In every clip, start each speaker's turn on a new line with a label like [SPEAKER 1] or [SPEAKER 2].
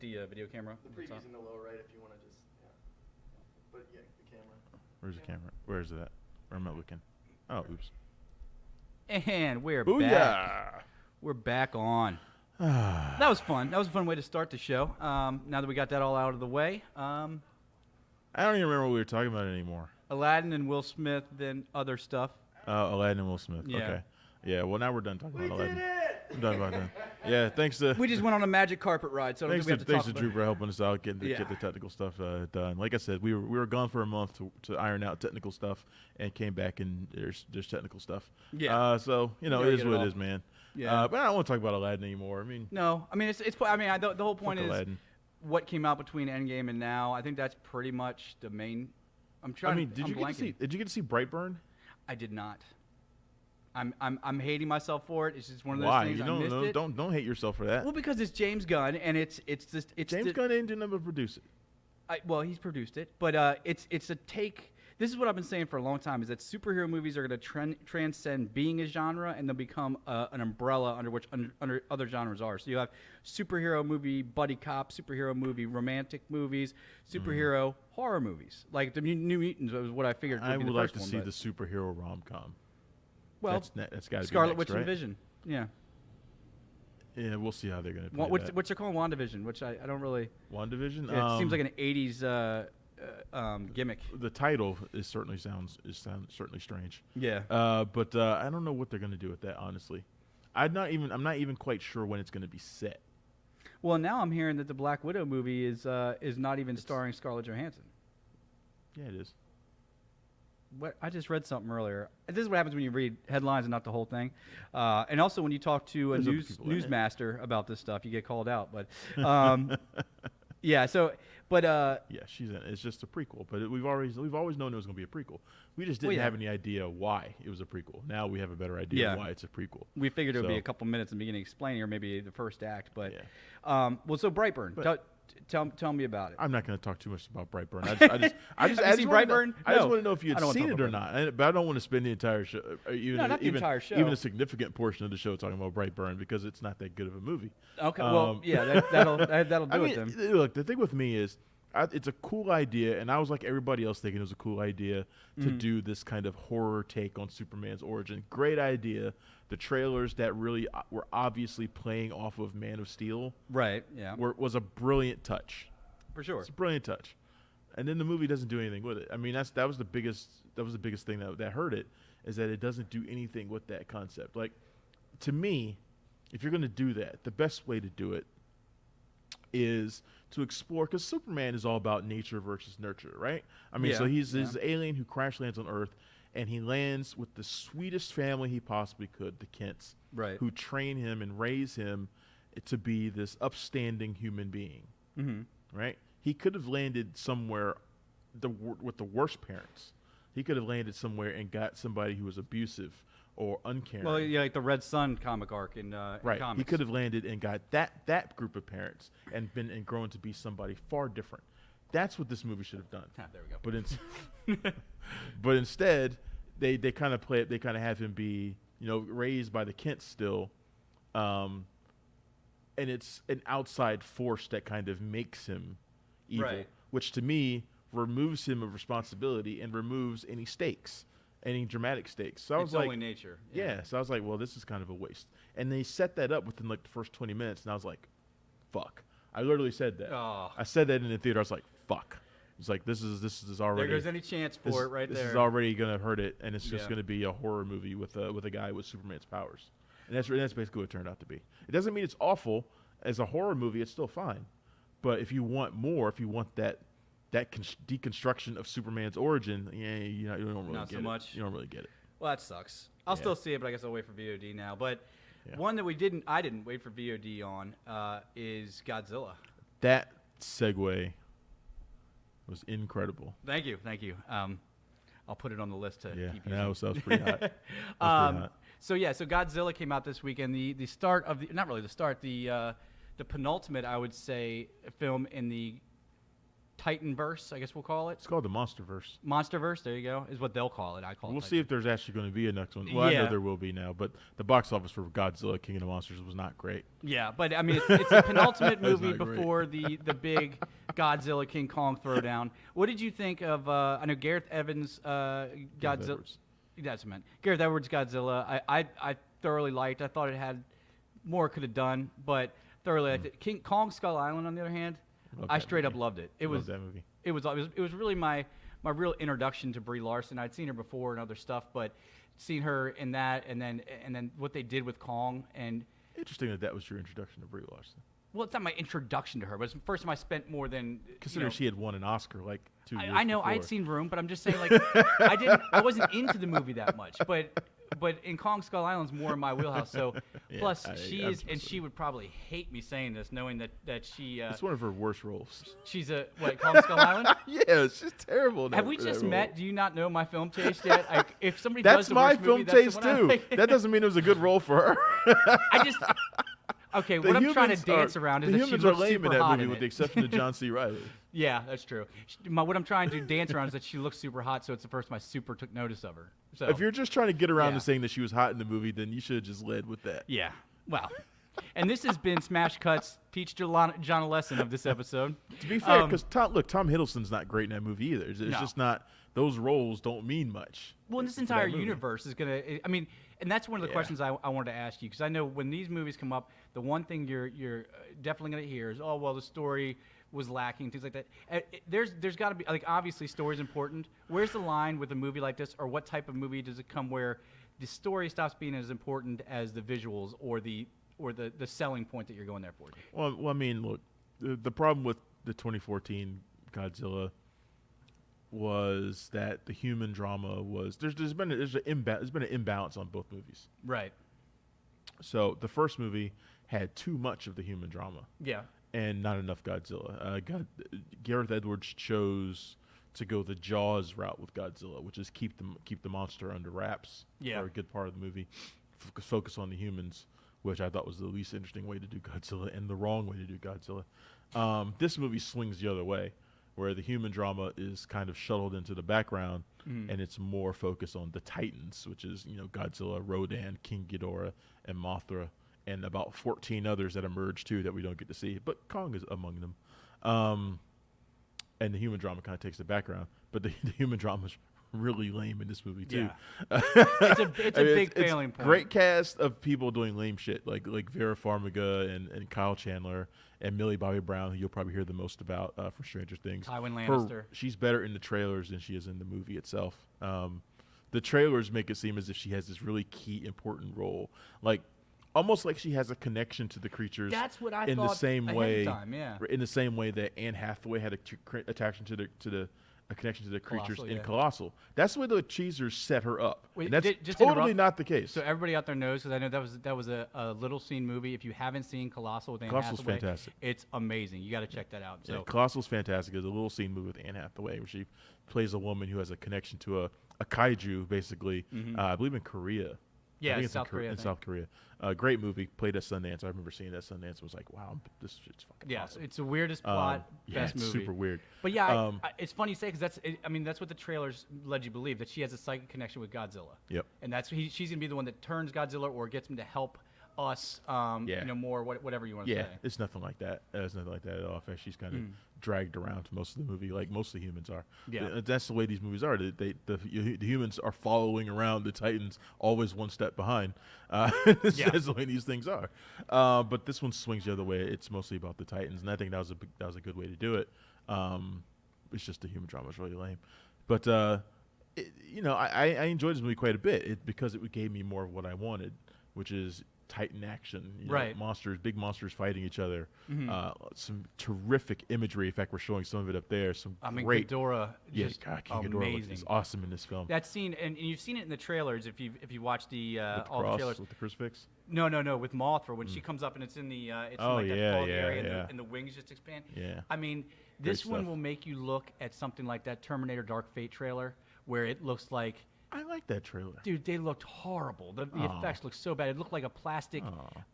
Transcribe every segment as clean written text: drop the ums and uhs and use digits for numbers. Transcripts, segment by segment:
[SPEAKER 1] The video camera.
[SPEAKER 2] The preview's in the lower right if you want to just, yeah. But yeah, the camera.
[SPEAKER 3] Where's the camera? Where is it at? Where am I looking? Oh, oops.
[SPEAKER 1] And we're
[SPEAKER 3] Booyah!
[SPEAKER 1] back. We're back on. That was fun. That was a fun way to start the show. Now that we got that all out of the way,
[SPEAKER 3] I don't even remember what we were talking about anymore.
[SPEAKER 1] Aladdin and Will Smith, then other stuff.
[SPEAKER 3] Aladdin and Will Smith.
[SPEAKER 1] Yeah.
[SPEAKER 3] Okay. Yeah, well, now we're done talking about Aladdin.
[SPEAKER 2] We did it!
[SPEAKER 3] I'm done about that. Yeah, thanks to
[SPEAKER 1] We just went on a magic carpet ride, so I don't
[SPEAKER 3] thanks
[SPEAKER 1] think we
[SPEAKER 3] to
[SPEAKER 1] have to talk
[SPEAKER 3] Drew
[SPEAKER 1] about
[SPEAKER 3] for helping us out, get the
[SPEAKER 1] Yeah.
[SPEAKER 3] technical stuff done. Like I said, we were gone for a month to iron out technical stuff, and came back and there's technical stuff.
[SPEAKER 1] Yeah.
[SPEAKER 3] So
[SPEAKER 1] You
[SPEAKER 3] it
[SPEAKER 1] gotta
[SPEAKER 3] is
[SPEAKER 1] get it
[SPEAKER 3] what
[SPEAKER 1] all.
[SPEAKER 3] it is, man.
[SPEAKER 1] Yeah.
[SPEAKER 3] But I don't want to talk about Aladdin anymore. I mean,
[SPEAKER 1] No, I mean it's. I mean the whole point
[SPEAKER 3] fuck
[SPEAKER 1] is
[SPEAKER 3] Aladdin.
[SPEAKER 1] what came out between Endgame and now. I think that's pretty much the main. I'm trying.
[SPEAKER 3] I mean,
[SPEAKER 1] I'm
[SPEAKER 3] did you get to see Brightburn?
[SPEAKER 1] I did not. I'm hating myself for it. It's just one of those
[SPEAKER 3] Why?
[SPEAKER 1] things.
[SPEAKER 3] You
[SPEAKER 1] I missed it.
[SPEAKER 3] don't hate yourself for that.
[SPEAKER 1] Well, because it's James Gunn, and it's
[SPEAKER 3] James Gunn didn't do nothing but produce it.
[SPEAKER 1] Well, he's produced it, but it's a take. This is what I've been saying for a long time: is that superhero movies are going to transcend being a genre, and they'll become an umbrella under which under other genres are. So you have superhero movie, buddy cop, superhero movie, romantic movies, superhero horror movies. Like the New Mutants was what I figured.
[SPEAKER 3] I
[SPEAKER 1] be
[SPEAKER 3] would
[SPEAKER 1] the
[SPEAKER 3] like
[SPEAKER 1] first
[SPEAKER 3] to
[SPEAKER 1] one,
[SPEAKER 3] see
[SPEAKER 1] but-
[SPEAKER 3] the superhero rom-com.
[SPEAKER 1] Well,
[SPEAKER 3] that's got to be
[SPEAKER 1] Scarlet
[SPEAKER 3] next,
[SPEAKER 1] Witch
[SPEAKER 3] right?
[SPEAKER 1] and Vision. Yeah.
[SPEAKER 3] Yeah, we'll see how they're going to play that.
[SPEAKER 1] What's it called? WandaVision, which I don't really.
[SPEAKER 3] WandaVision?
[SPEAKER 1] Yeah, it seems like an '80s gimmick.
[SPEAKER 3] The title certainly sounds certainly strange.
[SPEAKER 1] Yeah.
[SPEAKER 3] But I don't know what they're going to do with that, honestly. I'm not even quite sure when it's going to be set.
[SPEAKER 1] Well, now I'm hearing that the Black Widow movie is not even starring Scarlett Johansson.
[SPEAKER 3] Yeah, it is.
[SPEAKER 1] What I just read something earlier. This is what happens when you read headlines and not the whole thing. And also when you talk to a
[SPEAKER 3] There's other people in it.
[SPEAKER 1] newsmaster about this stuff, you get called out. But yeah. So, but
[SPEAKER 3] Yeah, she's in it. It's just a prequel, but we've always known it was going to be a prequel. We just didn't
[SPEAKER 1] yeah.
[SPEAKER 3] have any idea why it was a prequel. Now we have a better idea
[SPEAKER 1] Yeah.
[SPEAKER 3] why it's a prequel.
[SPEAKER 1] we figured it would be
[SPEAKER 3] So-
[SPEAKER 1] a couple minutes in the beginning explaining, or maybe the first act. But
[SPEAKER 3] Yeah.
[SPEAKER 1] well, so Brightburn.
[SPEAKER 3] But-
[SPEAKER 1] Tell me about it.
[SPEAKER 3] I'm not going to talk too much about Brightburn. I just
[SPEAKER 1] Have you seen
[SPEAKER 3] wanna know-
[SPEAKER 1] Brightburn?
[SPEAKER 3] I just
[SPEAKER 1] No.
[SPEAKER 3] want to know if you
[SPEAKER 1] I
[SPEAKER 3] had
[SPEAKER 1] don't wanna
[SPEAKER 3] seen
[SPEAKER 1] talk
[SPEAKER 3] it or
[SPEAKER 1] about
[SPEAKER 3] not. But I don't want to spend the entire show,
[SPEAKER 1] No, not the entire show.
[SPEAKER 3] even a significant portion of the show talking about Brightburn because it's not that good of a movie.
[SPEAKER 1] Okay. Well, yeah, that'll do
[SPEAKER 3] I mean,
[SPEAKER 1] it then.
[SPEAKER 3] look, the thing with me is, it's a cool idea, and I was like everybody else thinking it was a cool idea to do this kind of horror take on Superman's origin. Great idea. The trailers that really were obviously playing off of Man of Steel
[SPEAKER 1] Right. Yeah.
[SPEAKER 3] was a brilliant touch.
[SPEAKER 1] For sure.
[SPEAKER 3] It's a brilliant touch, and then the movie doesn't do anything with it. I mean, that was the biggest thing that hurt it, is that it doesn't do anything with that concept. Like, to me, if you're going to do that, the best way to do it is to explore, because Superman is all about nature versus nurture, right? I mean,
[SPEAKER 1] Yeah,
[SPEAKER 3] so he's
[SPEAKER 1] yeah.
[SPEAKER 3] this alien who crash lands on Earth, and he lands with the sweetest family he possibly could, the Kents,
[SPEAKER 1] Right.
[SPEAKER 3] who train him and raise him to be this upstanding human being,
[SPEAKER 1] Mm-hmm.
[SPEAKER 3] right? He could have landed somewhere with the worst parents. He could have landed somewhere and got somebody who was abusive or uncaring.
[SPEAKER 1] Well, yeah, like the Red Sun comic arc in
[SPEAKER 3] Right.
[SPEAKER 1] comics.
[SPEAKER 3] He could have landed and got that group of parents and grown to be somebody far different. That's what this movie should have done.
[SPEAKER 1] Ah, there we go.
[SPEAKER 3] But instead, they kind of play it. They kind of have him be, raised by the Kents still, and it's an outside force that kind of makes him evil,
[SPEAKER 1] Right.
[SPEAKER 3] which to me removes him of responsibility and removes any stakes, any dramatic stakes. So I was
[SPEAKER 1] It's
[SPEAKER 3] like,
[SPEAKER 1] only nature.
[SPEAKER 3] yeah. So I was like, well, this is kind of a waste. And they set that up within like the first 20 minutes, and I was like, fuck. I literally said that.
[SPEAKER 1] Oh.
[SPEAKER 3] I said that in the theater. I was like, fuck. It's like this is already.
[SPEAKER 1] There goes any chance for it right
[SPEAKER 3] this
[SPEAKER 1] there.
[SPEAKER 3] is already gonna hurt it, and it's just
[SPEAKER 1] Yeah.
[SPEAKER 3] gonna be a horror movie with a guy with Superman's powers, and that's basically what it turned out to be. It doesn't mean it's awful as a horror movie; it's still fine. But if you want more, if you want that deconstruction of Superman's origin, yeah, you don't really
[SPEAKER 1] Not
[SPEAKER 3] get
[SPEAKER 1] so
[SPEAKER 3] it.
[SPEAKER 1] much.
[SPEAKER 3] You don't really get it.
[SPEAKER 1] Well, that sucks. I'll
[SPEAKER 3] Yeah.
[SPEAKER 1] still see it, but I guess I'll wait for VOD now. But
[SPEAKER 3] Yeah.
[SPEAKER 1] one that I didn't wait for VOD on is Godzilla.
[SPEAKER 3] That segue was incredible.
[SPEAKER 1] Thank you. I'll put it on the list to
[SPEAKER 3] Yeah,
[SPEAKER 1] keep
[SPEAKER 3] that
[SPEAKER 1] using.
[SPEAKER 3] was pretty hot. That was pretty hot.
[SPEAKER 1] So Godzilla came out this weekend. The start of not really the start, the penultimate, I would say, film in the Titanverse, I guess we'll call it.
[SPEAKER 3] It's called the MonsterVerse.
[SPEAKER 1] Monsterverse, there you go, is what they'll call it. I call it.
[SPEAKER 3] We'll see if there's actually going to be a next one. Well, I
[SPEAKER 1] Yeah.
[SPEAKER 3] know there will be now, but the box office for Godzilla King of the Monsters was not great.
[SPEAKER 1] Yeah, but I mean, it's the penultimate
[SPEAKER 3] That's
[SPEAKER 1] movie
[SPEAKER 3] not great.
[SPEAKER 1] before the big Godzilla King Kong throwdown. What did you think of? I know Gareth Evans Godzilla.
[SPEAKER 3] Edwards.
[SPEAKER 1] That's what I meant. Gareth Edwards Godzilla. I thoroughly liked. I thought it had more could have done, but thoroughly liked it. King Kong Skull Island, on the other hand,
[SPEAKER 3] Love
[SPEAKER 1] I
[SPEAKER 3] that
[SPEAKER 1] straight up
[SPEAKER 3] movie.
[SPEAKER 1] loved it.
[SPEAKER 3] Love that movie.
[SPEAKER 1] It was really my real introduction to Brie Larson. I'd seen her before and other stuff, but seeing her in that, and then what they did with Kong, and
[SPEAKER 3] Interesting that was your introduction to Brie Larson.
[SPEAKER 1] well, it's not my introduction to her, but it's the first time I spent more than
[SPEAKER 3] Considering she had won an Oscar like 2 years
[SPEAKER 1] I know I had
[SPEAKER 3] before.
[SPEAKER 1] seen Room, but I'm just saying, like, I wasn't into the movie that much, but in Kong Skull Island's more in my wheelhouse. So
[SPEAKER 3] Yeah,
[SPEAKER 1] plus
[SPEAKER 3] I'm
[SPEAKER 1] she would probably hate me saying this, knowing that she
[SPEAKER 3] It's one of her worst roles.
[SPEAKER 1] she's a Kong Skull Island.
[SPEAKER 3] Yeah, she's terrible. in
[SPEAKER 1] Have
[SPEAKER 3] that-
[SPEAKER 1] we
[SPEAKER 3] that
[SPEAKER 1] just
[SPEAKER 3] role.
[SPEAKER 1] met? Do you not know my film taste yet? If somebody does
[SPEAKER 3] That's
[SPEAKER 1] the
[SPEAKER 3] my
[SPEAKER 1] worst
[SPEAKER 3] film
[SPEAKER 1] movie, that's the
[SPEAKER 3] taste
[SPEAKER 1] one I
[SPEAKER 3] too.
[SPEAKER 1] like.
[SPEAKER 3] That doesn't mean it was a good role for her.
[SPEAKER 1] I just okay.
[SPEAKER 3] The
[SPEAKER 1] What I'm trying to
[SPEAKER 3] humans
[SPEAKER 1] dance
[SPEAKER 3] are-
[SPEAKER 1] around is
[SPEAKER 3] the
[SPEAKER 1] that she
[SPEAKER 3] humans are
[SPEAKER 1] looks
[SPEAKER 3] lame
[SPEAKER 1] super
[SPEAKER 3] in that
[SPEAKER 1] hot
[SPEAKER 3] movie,
[SPEAKER 1] in
[SPEAKER 3] with
[SPEAKER 1] it.
[SPEAKER 3] the exception of John C. Reilly.
[SPEAKER 1] Yeah, that's true. What I'm trying to dance around is that she looks super hot, so it's the first time I super took notice of her. So
[SPEAKER 3] If you're just trying to get around
[SPEAKER 1] Yeah.
[SPEAKER 3] to saying that she was hot in the movie, then you should have just led with that.
[SPEAKER 1] yeah, well, and this has been Smash Cuts. Teach John a lesson of this episode.
[SPEAKER 3] To be fair, because Tom Hiddleston's not great in that movie either. It's
[SPEAKER 1] No.
[SPEAKER 3] just not. Those roles don't mean much.
[SPEAKER 1] Well, and this
[SPEAKER 3] for that
[SPEAKER 1] entire
[SPEAKER 3] movie.
[SPEAKER 1] universe is gonna. I mean, and that's one of the
[SPEAKER 3] Yeah.
[SPEAKER 1] questions I wanted to ask you, because I know when these movies come up, the one thing you're definitely gonna hear is, oh well, the story was lacking, things like that. There's got to be, like, obviously story's important. Where's the line with a movie like this, or what type of movie does it come where the story stops being as important as the visuals or the selling point that you're going there for?
[SPEAKER 3] Well, I mean, look, the problem with the 2014 Godzilla was that the human drama was there's been an imbalance on both movies.
[SPEAKER 1] Right.
[SPEAKER 3] So the first movie had too much of the human drama
[SPEAKER 1] Yeah.
[SPEAKER 3] and not enough Godzilla. Gareth Edwards chose to go the Jaws route with Godzilla, which is keep the monster under wraps
[SPEAKER 1] Yeah.
[SPEAKER 3] for a good part of the movie, focus on the humans, which I thought was the least interesting way to do Godzilla and the wrong way to do Godzilla. This movie swings the other way, where the human drama is kind of shuttled into the background, and it's more focused on the Titans, which is Godzilla, Rodan, King Ghidorah, and Mothra, and about 14 others that emerge too that we don't get to see, but Kong is among them. And the human drama kind of takes the background, but the human drama is really lame in this movie too.
[SPEAKER 1] Yeah. It's a big failing point.
[SPEAKER 3] Great cast of people doing lame shit, like Vera Farmiga and Kyle Chandler and Millie Bobby Brown, who you'll probably hear the most about for Stranger Things.
[SPEAKER 1] Tywin Lannister.
[SPEAKER 3] She's better in the trailers than she is in the movie itself. The trailers make it seem as if she has this really key, important role, like almost like she has a connection to the creatures.
[SPEAKER 1] That's what I
[SPEAKER 3] in
[SPEAKER 1] thought
[SPEAKER 3] the same
[SPEAKER 1] ahead
[SPEAKER 3] way.
[SPEAKER 1] of time, yeah.
[SPEAKER 3] In the same way that Anne Hathaway had a connection to the creatures
[SPEAKER 1] Colossal,
[SPEAKER 3] in
[SPEAKER 1] yeah.
[SPEAKER 3] Colossal. That's the way the cheesers set her up.
[SPEAKER 1] Wait,
[SPEAKER 3] And that's
[SPEAKER 1] just
[SPEAKER 3] totally
[SPEAKER 1] interrupt.
[SPEAKER 3] not the case.
[SPEAKER 1] So everybody out there knows, because I know that was a little seen movie. If you haven't seen Colossal with Anne
[SPEAKER 3] Colossal's
[SPEAKER 1] Hathaway,
[SPEAKER 3] fantastic.
[SPEAKER 1] it's amazing. You got to check that out. So
[SPEAKER 3] Yeah, Colossal's fantastic. There's a little scene movie with Anne Hathaway where she plays a woman who has a connection to a kaiju, basically. I believe in Korea.
[SPEAKER 1] Yeah,
[SPEAKER 3] I think it's
[SPEAKER 1] South Korea, I
[SPEAKER 3] In
[SPEAKER 1] think.
[SPEAKER 3] South Korea. Great movie. Played at Sundance. I remember seeing that at Sundance. Was like, wow, this shit's fucking
[SPEAKER 1] yeah,
[SPEAKER 3] awesome.
[SPEAKER 1] it's the weirdest plot,
[SPEAKER 3] Yeah,
[SPEAKER 1] best
[SPEAKER 3] it's
[SPEAKER 1] movie.
[SPEAKER 3] super weird.
[SPEAKER 1] But yeah,
[SPEAKER 3] Um,
[SPEAKER 1] it's funny you say, because that's what the trailers led you to believe, that she has a psychic connection with Godzilla.
[SPEAKER 3] Yep.
[SPEAKER 1] And she's gonna be the one that turns Godzilla or gets him to help us. More whatever you want to
[SPEAKER 3] Yeah,
[SPEAKER 1] say.
[SPEAKER 3] it's nothing like that. It's nothing like that at all. In fact, she's kind of dragged around to most of the movie, like most of the humans are.
[SPEAKER 1] Yeah.
[SPEAKER 3] That's the way these movies are. The humans are following around the Titans, always one step behind. That's the way these things are. But this one swings the other way. It's mostly about the Titans, and I think that was a good way to do it. It's just the human drama is really lame. But I enjoyed this movie quite a bit because it gave me more of what I wanted, which is Titan action,
[SPEAKER 1] Right.
[SPEAKER 3] big monsters fighting each other. Some terrific imagery. In fact, we're showing some of it up there. Great.
[SPEAKER 1] Ghidorah,
[SPEAKER 3] Yeah,
[SPEAKER 1] just
[SPEAKER 3] God, King Ghidorah
[SPEAKER 1] amazing.
[SPEAKER 3] is awesome in this film.
[SPEAKER 1] That scene, and you've seen it in the trailers if you watch the
[SPEAKER 3] With the
[SPEAKER 1] all the
[SPEAKER 3] cross,
[SPEAKER 1] trailers.
[SPEAKER 3] with the crucifix.
[SPEAKER 1] No, with Mothra when she comes up and it's in the
[SPEAKER 3] Oh,
[SPEAKER 1] in like
[SPEAKER 3] yeah,
[SPEAKER 1] that fog
[SPEAKER 3] yeah,
[SPEAKER 1] area
[SPEAKER 3] yeah.
[SPEAKER 1] and the wings just expand.
[SPEAKER 3] Yeah.
[SPEAKER 1] I mean, this
[SPEAKER 3] Great
[SPEAKER 1] one
[SPEAKER 3] stuff.
[SPEAKER 1] will make you look at something like that Terminator Dark Fate trailer where it looks like
[SPEAKER 3] I like that trailer.
[SPEAKER 1] Dude, they looked horrible. The
[SPEAKER 3] Aw.
[SPEAKER 1] effects looked so bad. It looked like a plastic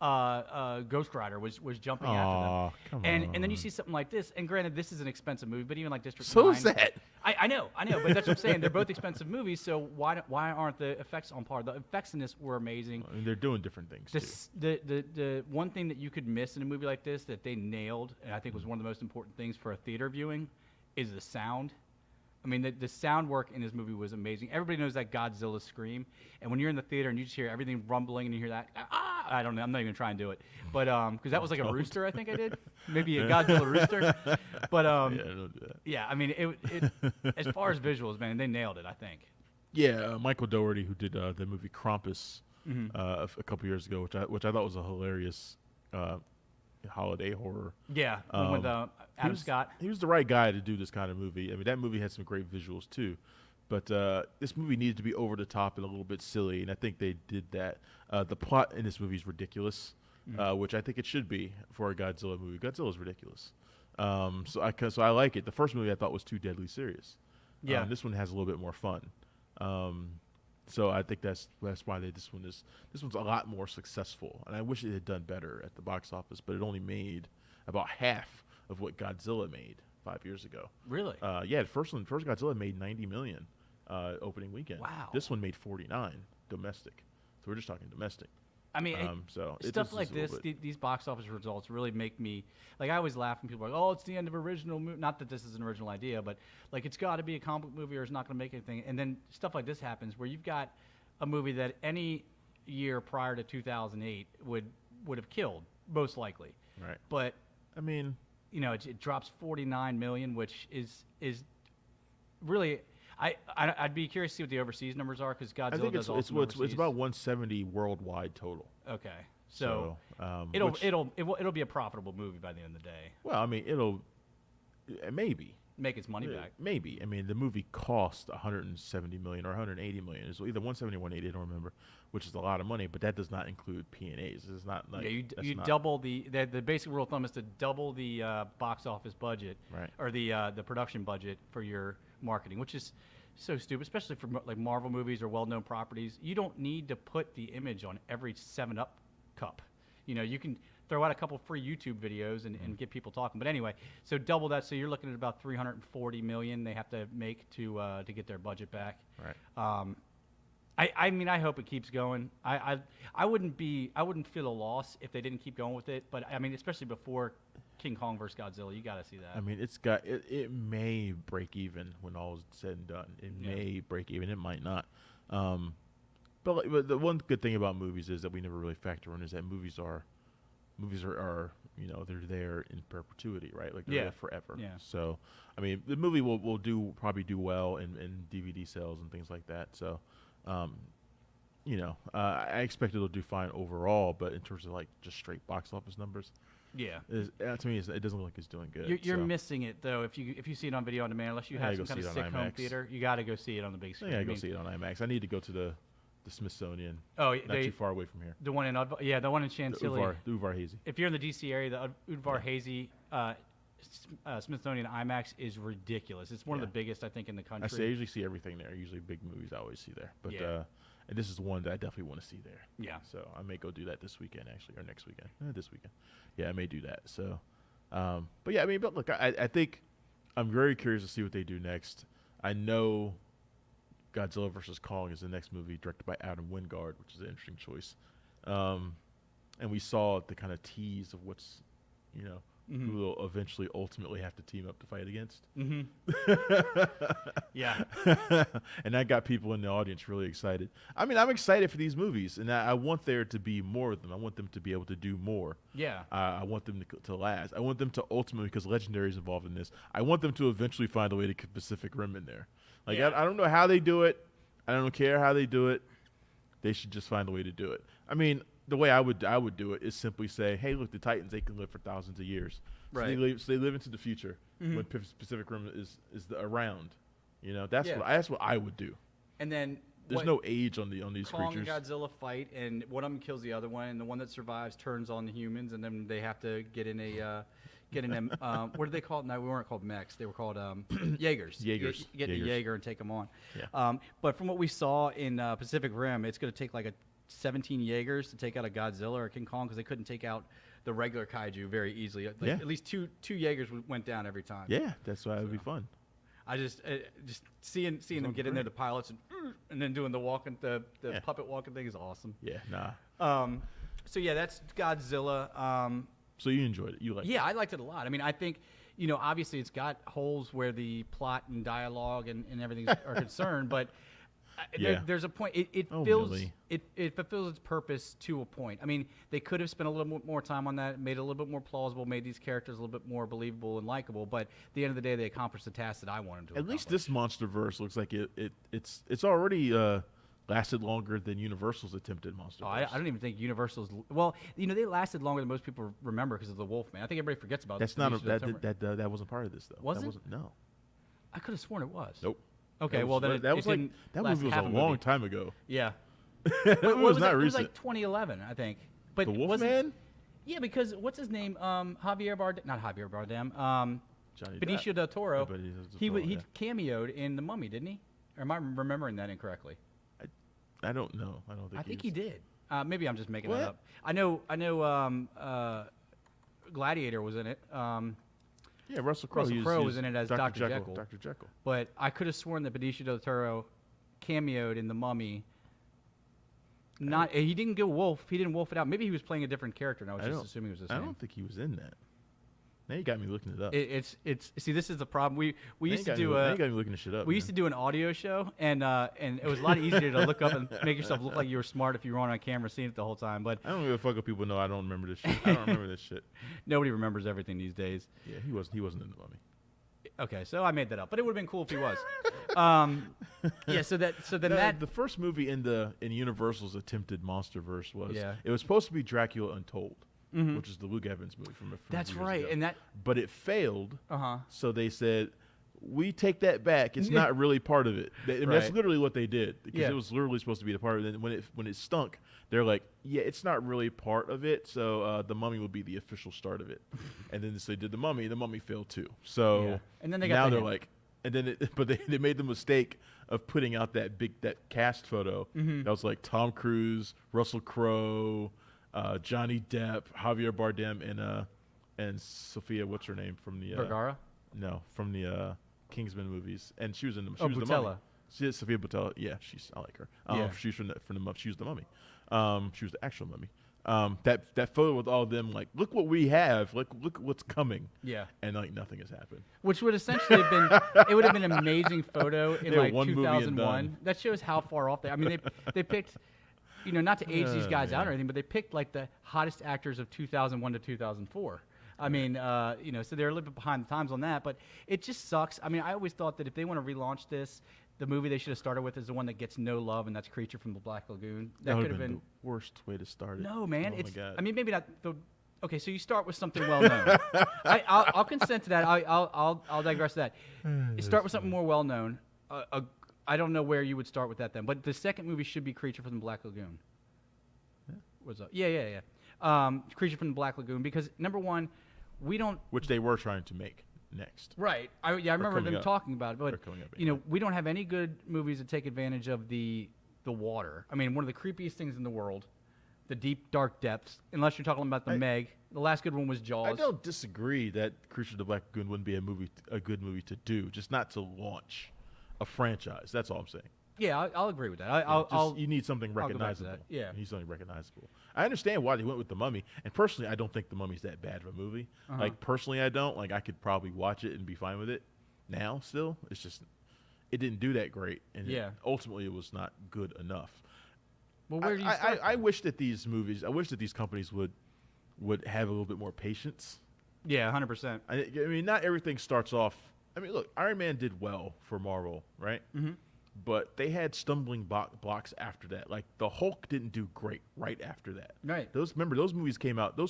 [SPEAKER 3] Aw.
[SPEAKER 1] Ghost Rider was jumping after them.
[SPEAKER 3] Aw, come
[SPEAKER 1] And then you
[SPEAKER 3] on.
[SPEAKER 1] see something like this. And granted, this is an expensive movie, but even like District
[SPEAKER 3] So
[SPEAKER 1] 9.
[SPEAKER 3] is that.
[SPEAKER 1] I know, but that's what I'm saying. They're both expensive movies, so why aren't the effects on par? The effects in this were amazing.
[SPEAKER 3] I mean, they're doing different things
[SPEAKER 1] The one thing that you could miss in a movie like this that they nailed, and I think was one of the most important things for a theater viewing, is the sound. I mean, the sound work in this movie was amazing. Everybody knows that Godzilla scream, and when you're in the theater and you just hear everything rumbling and you hear that, I don't know, I'm not even trying to do it, but because that was like a rooster, I think I did, maybe a Godzilla rooster, but
[SPEAKER 3] Yeah, don't do that.
[SPEAKER 1] yeah, I mean, it as far as visuals, man, they nailed it, I think.
[SPEAKER 3] Yeah, Michael Dougherty, who did the movie Krampus
[SPEAKER 1] Mm-hmm.
[SPEAKER 3] a couple years ago, which I thought was a hilarious holiday horror.
[SPEAKER 1] Yeah, one with
[SPEAKER 3] He
[SPEAKER 1] Adam
[SPEAKER 3] was-
[SPEAKER 1] Scott.
[SPEAKER 3] He was the right guy to do this kind of movie. I mean, that movie had some great visuals too, but this movie needed to be over the top and a little bit silly, and I think they did that. The plot in this movie is ridiculous, which I think it should be for a Godzilla movie. Godzilla's ridiculous, so I like it. The first movie I thought was too deadly serious.
[SPEAKER 1] Yeah.
[SPEAKER 3] This one has a little bit more fun. So I think that's why this one's a lot more successful, and I wish it had done better at the box office, but it only made about half of what Godzilla made 5 years ago.
[SPEAKER 1] Really?
[SPEAKER 3] Yeah, the first Godzilla made 90 million opening weekend.
[SPEAKER 1] Wow.
[SPEAKER 3] This one made 49 domestic. So we're just talking domestic.
[SPEAKER 1] I mean,
[SPEAKER 3] So it
[SPEAKER 1] stuff
[SPEAKER 3] just
[SPEAKER 1] like
[SPEAKER 3] is a little
[SPEAKER 1] this,
[SPEAKER 3] bit-
[SPEAKER 1] these box office results really make me like. I always laugh when people are like, "Oh, it's the end of original movie." Not that this is an original idea, but like it's got to be a comic book movie or it's not going to make anything. And then stuff like this happens where you've got a movie that any year prior to 2008 would have killed most likely.
[SPEAKER 3] Right.
[SPEAKER 1] But
[SPEAKER 3] I mean,
[SPEAKER 1] you know, it drops 49 million, which is really. I'd be curious to see what the overseas numbers are because
[SPEAKER 3] I
[SPEAKER 1] Godzilla
[SPEAKER 3] think
[SPEAKER 1] does
[SPEAKER 3] it's
[SPEAKER 1] awesome
[SPEAKER 3] it's about 170 worldwide total.
[SPEAKER 1] Okay, so
[SPEAKER 3] which-
[SPEAKER 1] it'll be a profitable movie by the end of the day.
[SPEAKER 3] Well, I mean, maybe.
[SPEAKER 1] Make its money back.
[SPEAKER 3] Maybe. I mean, the movie cost 170 million or 180 million. It's either 170 or 180, I don't remember, which is a lot of money, but that does not include P&As. It's not like
[SPEAKER 1] Yeah,
[SPEAKER 3] that's
[SPEAKER 1] you
[SPEAKER 3] not-
[SPEAKER 1] double the basic rule of thumb is to double the box office budget,
[SPEAKER 3] Right.
[SPEAKER 1] or the production budget for your marketing, which is so stupid, especially for like Marvel movies or well-known properties. You don't need to put the image on every 7-Up cup. You know, you can throw out a couple free YouTube videos and get people talking. But anyway, so double that. So you're looking at about 340 million they have to make to get their budget back.
[SPEAKER 3] Right.
[SPEAKER 1] I mean, I hope it keeps going. I wouldn't feel a loss if they didn't keep going with it. But I mean, especially before King Kong versus Godzilla, you got to see that.
[SPEAKER 3] I mean, it may break even when all is said and done. It may break even. It might not. But the one good thing about movies is that we never really factor in is that movies are you know, they're there in perpetuity, right? Like they're there forever.
[SPEAKER 1] Yeah.
[SPEAKER 3] So I mean, the movie will probably do well in DVD sales and things like that. So you know, I expect it'll do fine overall, but in terms of like just straight box office numbers,
[SPEAKER 1] yeah.
[SPEAKER 3] To me, it doesn't look like it's doing good.
[SPEAKER 1] You're
[SPEAKER 3] so.
[SPEAKER 1] missing it though if you see it on video on demand. Unless you
[SPEAKER 3] I
[SPEAKER 1] have
[SPEAKER 3] gotta
[SPEAKER 1] some
[SPEAKER 3] go
[SPEAKER 1] kind
[SPEAKER 3] see
[SPEAKER 1] of
[SPEAKER 3] it
[SPEAKER 1] sick
[SPEAKER 3] on
[SPEAKER 1] home
[SPEAKER 3] IMAX.
[SPEAKER 1] theater, you got to go see it on the big
[SPEAKER 3] I
[SPEAKER 1] screen.
[SPEAKER 3] think I go see it on IMAX. I need to go to the Smithsonian.
[SPEAKER 1] Oh,
[SPEAKER 3] Not too far away from here.
[SPEAKER 1] the one in the one in Chantilly.
[SPEAKER 3] The Udvar Hazy.
[SPEAKER 1] If you're in the DC area, the Udvar Hazy Smithsonian IMAX is ridiculous. It's one of the biggest I think in the country.
[SPEAKER 3] I usually see everything there. Usually big movies I always see there. But
[SPEAKER 1] Yeah.
[SPEAKER 3] and this is one that I definitely want to see there.
[SPEAKER 1] Yeah.
[SPEAKER 3] So I may go do that this weekend actually, or next weekend. This weekend. Yeah, I may do that. So, but yeah, I mean, but look, I think I'm very curious to see what they do next. I know Godzilla vs. Kong is the next movie directed by Adam Wingard, which is an interesting choice. And we saw the kind of tease of what's, you know, who will eventually ultimately have to team up to fight against.
[SPEAKER 1] Yeah.
[SPEAKER 3] And that got people in the audience really excited. I mean, I'm excited for these movies, and I want there to be more of them. I want them to be able to do more.
[SPEAKER 1] Yeah.
[SPEAKER 3] I want them to last. I want them to ultimately, because Legendary is involved in this, I want them to eventually find a way to get Pacific Rim in there. Like,
[SPEAKER 1] Yeah.
[SPEAKER 3] I don't know how they do it. I don't care how they do it. They should just find a way to do it. I mean, the way I would do it is simply say, hey, look, the Titans, they can live for thousands of years.
[SPEAKER 1] Right.
[SPEAKER 3] So they live into the future when Pacific Rim is around. You know, that's what I would do.
[SPEAKER 1] And then
[SPEAKER 3] There's no age on these
[SPEAKER 1] Kong
[SPEAKER 3] creatures.
[SPEAKER 1] and Godzilla fight, and one of them kills the other one, and the one that survives turns on the humans, and then they have to get in getting them. What did they call? No, we weren't called mechs. They were called Jaegers.
[SPEAKER 3] Jaegers.
[SPEAKER 1] Get the
[SPEAKER 3] Jaegers.
[SPEAKER 1] Jaeger and take them on.
[SPEAKER 3] Yeah.
[SPEAKER 1] But from what we saw in Pacific Rim, it's going to take like a 17 Jaegers to take out a Godzilla or King Kong because they couldn't take out the regular kaiju very easily. Like,
[SPEAKER 3] Yeah.
[SPEAKER 1] At least two Jaegers went down every time.
[SPEAKER 3] Yeah, that's why it would be fun.
[SPEAKER 1] I just seeing them get in there, the pilots, and then doing the walking, the
[SPEAKER 3] Yeah.
[SPEAKER 1] puppet walking thing is awesome.
[SPEAKER 3] Yeah, nah.
[SPEAKER 1] So yeah, that's Godzilla.
[SPEAKER 3] So you enjoyed it. You liked it.
[SPEAKER 1] Yeah, I liked it a lot. I mean, I think, obviously it's got holes where the plot and dialogue and everything are concerned, but
[SPEAKER 3] Yeah.
[SPEAKER 1] there's a point. It
[SPEAKER 3] Oh,
[SPEAKER 1] fills
[SPEAKER 3] really?
[SPEAKER 1] it fulfills its purpose to a point. I mean, they could have spent a little more time on that, made it a little bit more plausible, made these characters a little bit more believable and likable. But at the end of the day, they accomplished the task that I wanted to.
[SPEAKER 3] At least
[SPEAKER 1] accomplish.
[SPEAKER 3] this MonsterVerse looks like it's already lasted longer than Universal's attempted MonsterVerse.
[SPEAKER 1] Oh, I don't even think Universal's. Well, they lasted longer than most people remember because of the Wolfman. I think everybody forgets about.
[SPEAKER 3] That's
[SPEAKER 1] the
[SPEAKER 3] not a,
[SPEAKER 1] Benicio del Toro.
[SPEAKER 3] that wasn't part of this though.
[SPEAKER 1] Was
[SPEAKER 3] that
[SPEAKER 1] it?
[SPEAKER 3] Wasn't, no.
[SPEAKER 1] I could have sworn it was.
[SPEAKER 3] Nope.
[SPEAKER 1] Okay,
[SPEAKER 3] That
[SPEAKER 1] well
[SPEAKER 3] was-
[SPEAKER 1] then
[SPEAKER 3] that was like
[SPEAKER 1] didn't
[SPEAKER 3] that
[SPEAKER 1] last
[SPEAKER 3] movie was
[SPEAKER 1] half
[SPEAKER 3] a
[SPEAKER 1] movie.
[SPEAKER 3] long time ago.
[SPEAKER 1] Yeah,
[SPEAKER 3] It
[SPEAKER 1] But
[SPEAKER 3] was not
[SPEAKER 1] it was
[SPEAKER 3] recent.
[SPEAKER 1] like 2011, I think. But
[SPEAKER 3] The
[SPEAKER 1] it wasn't-
[SPEAKER 3] Wolfman.
[SPEAKER 1] Yeah, because what's his name? Javier Bardem, not Javier Bardem.
[SPEAKER 3] Johnny
[SPEAKER 1] Benicio
[SPEAKER 3] Depp.
[SPEAKER 1] del Toro.
[SPEAKER 3] Yeah, Benicio del
[SPEAKER 1] He
[SPEAKER 3] Toro,
[SPEAKER 1] he
[SPEAKER 3] yeah.
[SPEAKER 1] cameoed in The Mummy, didn't he? Or am I remembering that incorrectly?
[SPEAKER 3] I don't know. I don't think.
[SPEAKER 1] I think
[SPEAKER 3] was.
[SPEAKER 1] he did. Maybe I'm just making
[SPEAKER 3] What?
[SPEAKER 1] that up. I know. Gladiator was in it.
[SPEAKER 3] Yeah, Russell Crowe.
[SPEAKER 1] Russell
[SPEAKER 3] he
[SPEAKER 1] Crowe
[SPEAKER 3] he
[SPEAKER 1] was in it as Dr. Jekyll.
[SPEAKER 3] Dr. Jekyll.
[SPEAKER 1] But I could have sworn that Benicio del Toro cameoed in The Mummy. He didn't go wolf. He didn't wolf it out. Maybe he was playing a different character. And I was just assuming it was the
[SPEAKER 3] I
[SPEAKER 1] same.
[SPEAKER 3] don't think he was in that. Now you got me looking it up.
[SPEAKER 1] It's see, this is the problem. We
[SPEAKER 3] Now
[SPEAKER 1] used to
[SPEAKER 3] you
[SPEAKER 1] do
[SPEAKER 3] got me looking this shit up.
[SPEAKER 1] we used to do an audio show, and it was a lot easier to look up and make yourself look like you were smart if you were on camera seeing it the whole time. But
[SPEAKER 3] I don't give a fuck if people know I don't remember this shit. I don't remember this shit.
[SPEAKER 1] nobody remembers everything these days.
[SPEAKER 3] Yeah, he wasn't in the Mummy.
[SPEAKER 1] Okay, so I made that up, but it would have been cool if he was. Yeah. So then that
[SPEAKER 3] the first movie in Universal's attempted MonsterVerse was
[SPEAKER 1] Yeah.
[SPEAKER 3] it was supposed to be Dracula Untold,
[SPEAKER 1] Mhm.
[SPEAKER 3] which is the Luke Evans movie from
[SPEAKER 1] That's
[SPEAKER 3] years
[SPEAKER 1] right,
[SPEAKER 3] ago.
[SPEAKER 1] and that
[SPEAKER 3] But it failed.
[SPEAKER 1] uh-huh.
[SPEAKER 3] So they said, we take that back. It's not really part of it. I mean, That's
[SPEAKER 1] Right.
[SPEAKER 3] literally what they did because
[SPEAKER 1] Yeah.
[SPEAKER 3] it was literally supposed to be the part of it. And when it stunk, they're like, yeah, it's not really part of it. So the Mummy will be the official start of it. And then so they did the Mummy. The Mummy failed too. So
[SPEAKER 1] Yeah. And then they got
[SPEAKER 3] now
[SPEAKER 1] the
[SPEAKER 3] they're
[SPEAKER 1] hint.
[SPEAKER 3] like, and then but they made the mistake of putting out that cast photo
[SPEAKER 1] Mhm.
[SPEAKER 3] that was like Tom Cruise, Russell Crowe, Johnny Depp, Javier Bardem, and Sophia, what's her name from the
[SPEAKER 1] Vergara.
[SPEAKER 3] no, from the Kingsman movies, and she was in the. She
[SPEAKER 1] Oh,
[SPEAKER 3] was the
[SPEAKER 1] Butella.
[SPEAKER 3] Mummy. She is Sophia Butella. Yeah, I like her.
[SPEAKER 1] Yeah.
[SPEAKER 3] She's from the Mummy. She was the Mummy. She was the actual Mummy. That photo with all of them, like, look what we have. Look what's coming.
[SPEAKER 1] Yeah.
[SPEAKER 3] And like nothing has happened.
[SPEAKER 1] Which would essentially have been it would have been an amazing photo in
[SPEAKER 3] They were
[SPEAKER 1] like
[SPEAKER 3] one movie and
[SPEAKER 1] 2001.
[SPEAKER 3] done.
[SPEAKER 1] That shows how far off they. I mean, they picked, not to age these
[SPEAKER 3] Oh,
[SPEAKER 1] guys out
[SPEAKER 3] man.
[SPEAKER 1] or anything, but they picked like the hottest actors of 2001 to 2004. I mean, so they're a little bit behind the times on that, but it just sucks. I mean, I always thought that if they want to relaunch this, the movie they should have started with is the one that gets no love, and that's Creature from the Black Lagoon. That
[SPEAKER 3] would
[SPEAKER 1] could have been.
[SPEAKER 3] the worst way to start it.
[SPEAKER 1] No, man.
[SPEAKER 3] Oh
[SPEAKER 1] It's.
[SPEAKER 3] my God.
[SPEAKER 1] I mean, maybe not the. Okay, so you start with something well known. I'll consent to that. I'll digress to that. You start with something more well known. I don't know where you would start with that then, but the second movie should be Creature from the Black Lagoon.
[SPEAKER 3] Yeah.
[SPEAKER 1] What's up? Yeah. Creature from the Black Lagoon, because number one, we don't.
[SPEAKER 3] Which they were trying to make next.
[SPEAKER 1] Right. I remember
[SPEAKER 3] coming
[SPEAKER 1] them
[SPEAKER 3] up.
[SPEAKER 1] talking about it,
[SPEAKER 3] Or
[SPEAKER 1] but
[SPEAKER 3] coming up,
[SPEAKER 1] we don't have any good movies that take advantage of the water. I mean, one of the creepiest things in the world, the deep dark depths. Unless you're talking about the Meg. The last good one was Jaws.
[SPEAKER 3] I don't disagree that Creature of the Black Lagoon wouldn't be a good movie to do, just not to launch a franchise. That's all I'm saying.
[SPEAKER 1] Yeah, I'll agree with that.
[SPEAKER 3] You need something
[SPEAKER 1] I'll go back to
[SPEAKER 3] recognizable.
[SPEAKER 1] that. Yeah.
[SPEAKER 3] You need something recognizable. I understand why they went with The Mummy, and personally, I don't think The Mummy's that bad of a movie.
[SPEAKER 1] Uh-huh.
[SPEAKER 3] Like, personally, I don't. Like, I could probably watch it and be fine with it. Now, still, it's just, it didn't do that great, and ultimately, it was not good enough.
[SPEAKER 1] Well, where do you start?
[SPEAKER 3] I wish that these companies would have a little bit more patience.
[SPEAKER 1] Yeah, 100%.
[SPEAKER 3] I mean, not everything starts off. I mean, look, Iron Man did well for Marvel, right?
[SPEAKER 1] Mm-hmm.
[SPEAKER 3] But they had stumbling blocks after that. Like the Hulk didn't do great right after that.
[SPEAKER 1] Right.
[SPEAKER 3] Those two movies came out the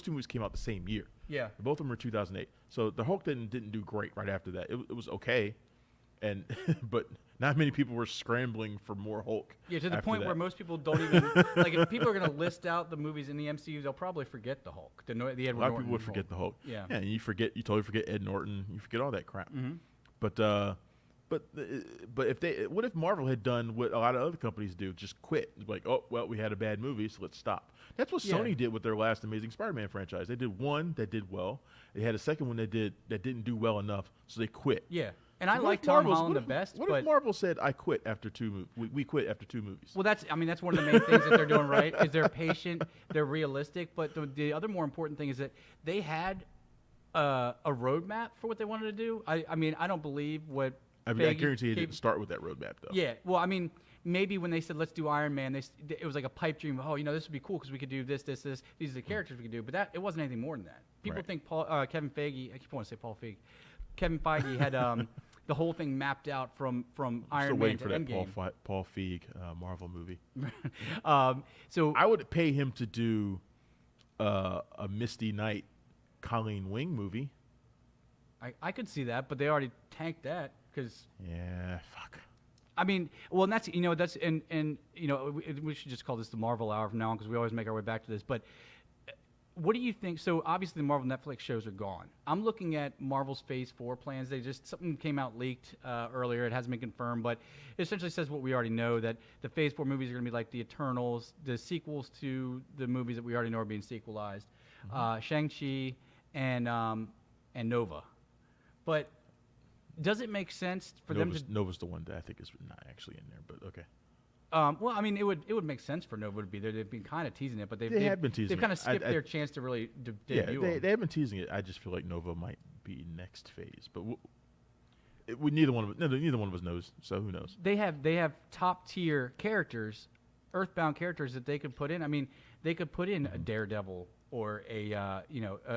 [SPEAKER 3] same year.
[SPEAKER 1] Yeah.
[SPEAKER 3] Both of them were 2008. So the Hulk didn't do great right after that. It was okay, and but not many people were scrambling for more Hulk.
[SPEAKER 1] Yeah, to the
[SPEAKER 3] after
[SPEAKER 1] point
[SPEAKER 3] that.
[SPEAKER 1] where most people don't even like. If people are going to list out the movies in the MCU, they'll probably forget the Hulk, the
[SPEAKER 3] a
[SPEAKER 1] Edward
[SPEAKER 3] lot of
[SPEAKER 1] Norton
[SPEAKER 3] people would forget the Hulk.
[SPEAKER 1] Yeah.
[SPEAKER 3] And you totally forget Ed Norton. You forget all that crap.
[SPEAKER 1] Mm-hmm.
[SPEAKER 3] But what if Marvel had done what a lot of other companies do, just quit? Like, oh well, we had a bad movie, so let's stop. That's what
[SPEAKER 1] Yeah.
[SPEAKER 3] Sony did with their last Amazing Spider-Man franchise. They did one that did well. They had a second one that didn't do well enough, so they quit.
[SPEAKER 1] Yeah, and I
[SPEAKER 3] What
[SPEAKER 1] like
[SPEAKER 3] if
[SPEAKER 1] Tom
[SPEAKER 3] Marvel's-
[SPEAKER 1] Holland
[SPEAKER 3] what
[SPEAKER 1] the
[SPEAKER 3] if-
[SPEAKER 1] best.
[SPEAKER 3] What
[SPEAKER 1] but
[SPEAKER 3] if Marvel said, "I quit after we quit after 2 movies"?
[SPEAKER 1] well, that's one of the main things that they're doing right. Is they're patient, they're realistic, but the other more important thing is that they had a roadmap for what they wanted to do. I mean, I don't believe what.
[SPEAKER 3] I guarantee it didn't start with that roadmap, though.
[SPEAKER 1] Yeah, well, I mean, maybe when they said let's do Iron Man, it was like a pipe dream. Oh, this would be cool because we could do this. These are the characters we could do. But it wasn't anything more than that. People
[SPEAKER 3] Right.
[SPEAKER 1] think Kevin Feige. I keep wanting to say Paul Feig. Kevin Feige had the whole thing mapped out from
[SPEAKER 3] I'm
[SPEAKER 1] Iron
[SPEAKER 3] still
[SPEAKER 1] Man
[SPEAKER 3] waiting
[SPEAKER 1] to
[SPEAKER 3] for that
[SPEAKER 1] Endgame.
[SPEAKER 3] Paul Feig Marvel movie.
[SPEAKER 1] So
[SPEAKER 3] I would pay him to do a Misty Knight, Colleen Wing movie.
[SPEAKER 1] I could see that, but they already tanked that because.
[SPEAKER 3] Yeah, fuck.
[SPEAKER 1] I mean, well, and we should just call this the Marvel Hour from now on because we always make our way back to this. But what do you think? So obviously the Marvel Netflix shows are gone. I'm looking at Marvel's Phase 4 plans. Something came out leaked earlier. It hasn't been confirmed, but it essentially says what we already know, that the Phase 4 movies are going to be like the Eternals, the sequels to the movies that we already know are being sequelized, Shang-Chi and Nova. But does it make sense for them to?
[SPEAKER 3] Nova's the one that I think is not actually in there, but okay.
[SPEAKER 1] Well, I mean, it would make sense for Nova to be there. They've been kind of teasing it, but they've
[SPEAKER 3] have been teasing
[SPEAKER 1] They've kind
[SPEAKER 3] it.
[SPEAKER 1] of skipped their chance to really
[SPEAKER 3] Yeah,
[SPEAKER 1] debut.
[SPEAKER 3] they have been teasing it. I just feel like Nova might be next phase, but neither one of us knows. So who knows?
[SPEAKER 1] They have top tier characters, Earthbound characters that they could put in. I mean, they could put in a Daredevil or a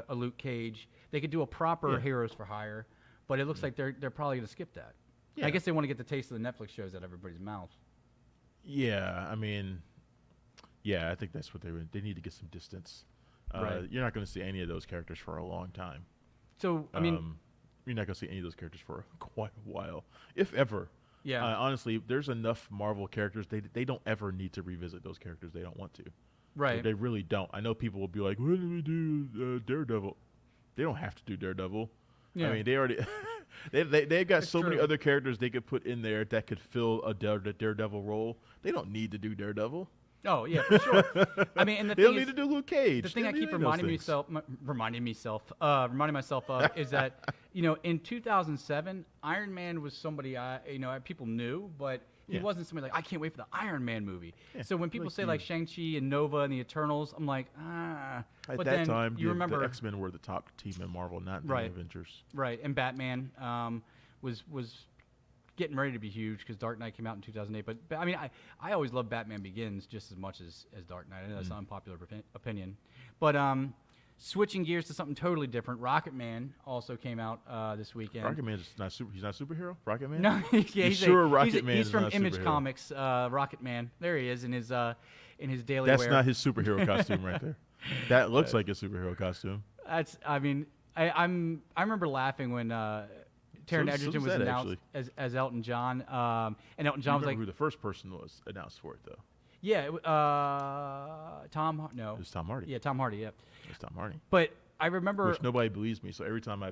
[SPEAKER 1] Luke Cage. They could do a proper Heroes for Hire, but it looks like they're probably going to skip that.
[SPEAKER 3] Yeah.
[SPEAKER 1] I guess they want to get the taste of the Netflix shows out of everybody's mouth.
[SPEAKER 3] Yeah, I mean, I think that's what they need to get some distance.
[SPEAKER 1] Right.
[SPEAKER 3] You're not going to see any of those characters for a long time.
[SPEAKER 1] So I mean,
[SPEAKER 3] you're not going to see any of those characters for quite a while, if ever.
[SPEAKER 1] yeah,
[SPEAKER 3] Honestly, there's enough Marvel characters. They don't ever need to revisit those characters. They don't want to.
[SPEAKER 1] right.
[SPEAKER 3] They really don't. I know people will be like, "When do we do Daredevil?" They don't have to do Daredevil.
[SPEAKER 1] Yeah.
[SPEAKER 3] I mean, they already they've got
[SPEAKER 1] It's
[SPEAKER 3] so many
[SPEAKER 1] true.
[SPEAKER 3] other characters they could put in there that could fill a Daredevil role. They don't need to do Daredevil.
[SPEAKER 1] Oh yeah, for sure. I mean, and the
[SPEAKER 3] They
[SPEAKER 1] thing
[SPEAKER 3] don't
[SPEAKER 1] is,
[SPEAKER 3] need to do Luke Cage.
[SPEAKER 1] the thing
[SPEAKER 3] They
[SPEAKER 1] I
[SPEAKER 3] don't
[SPEAKER 1] keep
[SPEAKER 3] need those
[SPEAKER 1] reminding myself of is that in 2007, Iron Man was somebody people knew, but he
[SPEAKER 3] Yeah.
[SPEAKER 1] wasn't somebody like I can't wait for the Iron Man movie.
[SPEAKER 3] Yeah,
[SPEAKER 1] So when people
[SPEAKER 3] like
[SPEAKER 1] say
[SPEAKER 3] you.
[SPEAKER 1] like Shang-Chi and Nova and the Eternals, I'm like
[SPEAKER 3] At
[SPEAKER 1] But
[SPEAKER 3] that
[SPEAKER 1] then
[SPEAKER 3] time,
[SPEAKER 1] you remember
[SPEAKER 3] the X-Men were the top team in Marvel, not the
[SPEAKER 1] Right.
[SPEAKER 3] Avengers.
[SPEAKER 1] right, and Batman was getting ready to be huge because Dark Knight came out in 2008. But I mean, I always love Batman Begins just as much as Dark Knight. I know that's an unpopular opinion. But switching gears to something totally different, Rocketman also came out this weekend.
[SPEAKER 3] Rocketman's not he's not a superhero. Rocketman.
[SPEAKER 1] No, yeah, he's
[SPEAKER 3] sure
[SPEAKER 1] he's
[SPEAKER 3] Rocketman
[SPEAKER 1] he's
[SPEAKER 3] is
[SPEAKER 1] from
[SPEAKER 3] not a
[SPEAKER 1] Image
[SPEAKER 3] superhero?
[SPEAKER 1] Comics. Rocketman, there he is in his daily
[SPEAKER 3] That's
[SPEAKER 1] wear.
[SPEAKER 3] not his superhero costume right there. That looks like a superhero costume.
[SPEAKER 1] I mean, I remember laughing when Taron
[SPEAKER 3] So
[SPEAKER 1] Egerton
[SPEAKER 3] does
[SPEAKER 1] was
[SPEAKER 3] that,
[SPEAKER 1] announced as Elton John, and Elton
[SPEAKER 3] I
[SPEAKER 1] John
[SPEAKER 3] don't
[SPEAKER 1] was like,
[SPEAKER 3] remember who the first person was announced for it though.
[SPEAKER 1] yeah, Tom, no,
[SPEAKER 3] It was Tom Hardy.
[SPEAKER 1] yeah, Tom Hardy, yeah.
[SPEAKER 3] It was Tom Hardy.
[SPEAKER 1] But I remember,
[SPEAKER 3] Which nobody believes me. So every time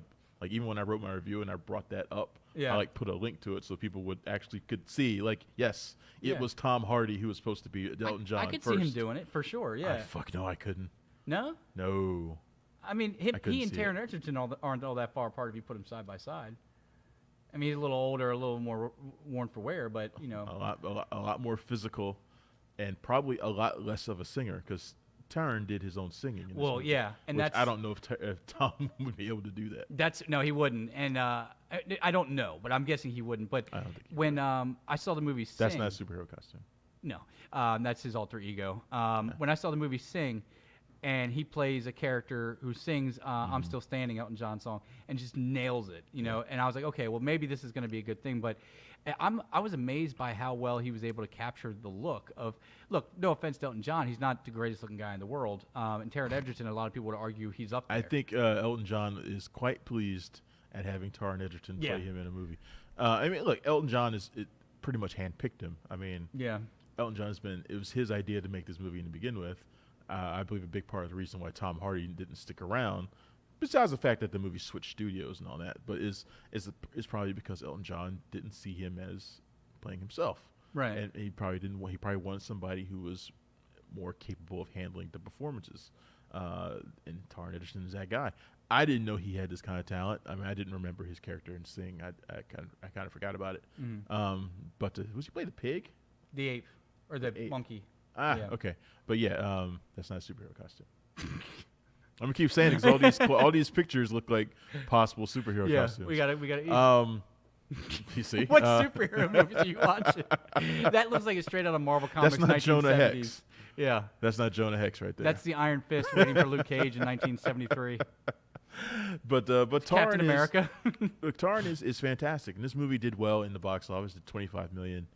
[SPEAKER 3] even when I wrote my review and I brought that up,
[SPEAKER 1] Yeah.
[SPEAKER 3] I put a link to it so people would actually could see yes,
[SPEAKER 1] Yeah.
[SPEAKER 3] it was Tom Hardy who was supposed to be Elton John
[SPEAKER 1] I could
[SPEAKER 3] first.
[SPEAKER 1] see him doing it for sure. Yeah,
[SPEAKER 3] Fuck no, I couldn't.
[SPEAKER 1] no,
[SPEAKER 3] No.
[SPEAKER 1] I mean,
[SPEAKER 3] I couldn't
[SPEAKER 1] he and
[SPEAKER 3] see
[SPEAKER 1] Taron Egerton aren't all that far apart if you put them side by side. I mean, he's a little older, a little more worn for wear, but
[SPEAKER 3] A lot more physical, and probably a lot less of a singer because Taron did his own singing. In this
[SPEAKER 1] well,
[SPEAKER 3] movie,
[SPEAKER 1] yeah, and
[SPEAKER 3] which
[SPEAKER 1] that's
[SPEAKER 3] I don't know if Tom would be able to do that.
[SPEAKER 1] no, he wouldn't, and I don't know, but I'm guessing he wouldn't. But
[SPEAKER 3] I don't think he
[SPEAKER 1] when I saw the movie Sing,
[SPEAKER 3] That's not a superhero costume.
[SPEAKER 1] no, that's his alter ego. When I saw the movie Sing, and he plays a character who sings "I'm Still Standing" Elton John song and just nails it, And I was like, okay, well maybe this is going to be a good thing. But I was amazed by how well he was able to capture the look. No offense to Elton John, he's not the greatest looking guy in the world. And Taron Egerton, a lot of people would argue he's up there.
[SPEAKER 3] I think Elton John is quite pleased at having Taron Egerton
[SPEAKER 1] Yeah.
[SPEAKER 3] play him in a movie. I mean, look, Elton John pretty much handpicked him. I mean,
[SPEAKER 1] Yeah.
[SPEAKER 3] Elton John it was his idea to make this movie to begin with. I believe a big part of the reason why Tom Hardy didn't stick around, besides the fact that the movie switched studios and all that, but is probably because Elton John didn't see him as playing himself.
[SPEAKER 1] Right.
[SPEAKER 3] And he probably didn't. He probably wanted somebody who was more capable of handling the performances. And Taron Egerton is that guy. I didn't know he had this kind of talent. I mean, I didn't remember his character in Sing. I kind of forgot about it. But was he play the pig?
[SPEAKER 1] The ape or the
[SPEAKER 3] Ape.
[SPEAKER 1] monkey.
[SPEAKER 3] Ah,
[SPEAKER 1] Yeah.
[SPEAKER 3] okay. But yeah, that's not a superhero costume. I'm gonna keep saying it because all these pictures look like possible superhero
[SPEAKER 1] Yeah.
[SPEAKER 3] costumes.
[SPEAKER 1] We got it.
[SPEAKER 3] You see,
[SPEAKER 1] What superhero movies are you watching? That looks like it's straight out of Marvel Comics.
[SPEAKER 3] That's not Jonah
[SPEAKER 1] 1970s.
[SPEAKER 3] Hex.
[SPEAKER 1] Yeah.
[SPEAKER 3] That's not Jonah Hex right there.
[SPEAKER 1] That's the Iron Fist waiting for Luke Cage in 1973.
[SPEAKER 3] but Taron
[SPEAKER 1] Captain America.
[SPEAKER 3] Look, Taron is fantastic, and this movie did well in the box office. Did 25 million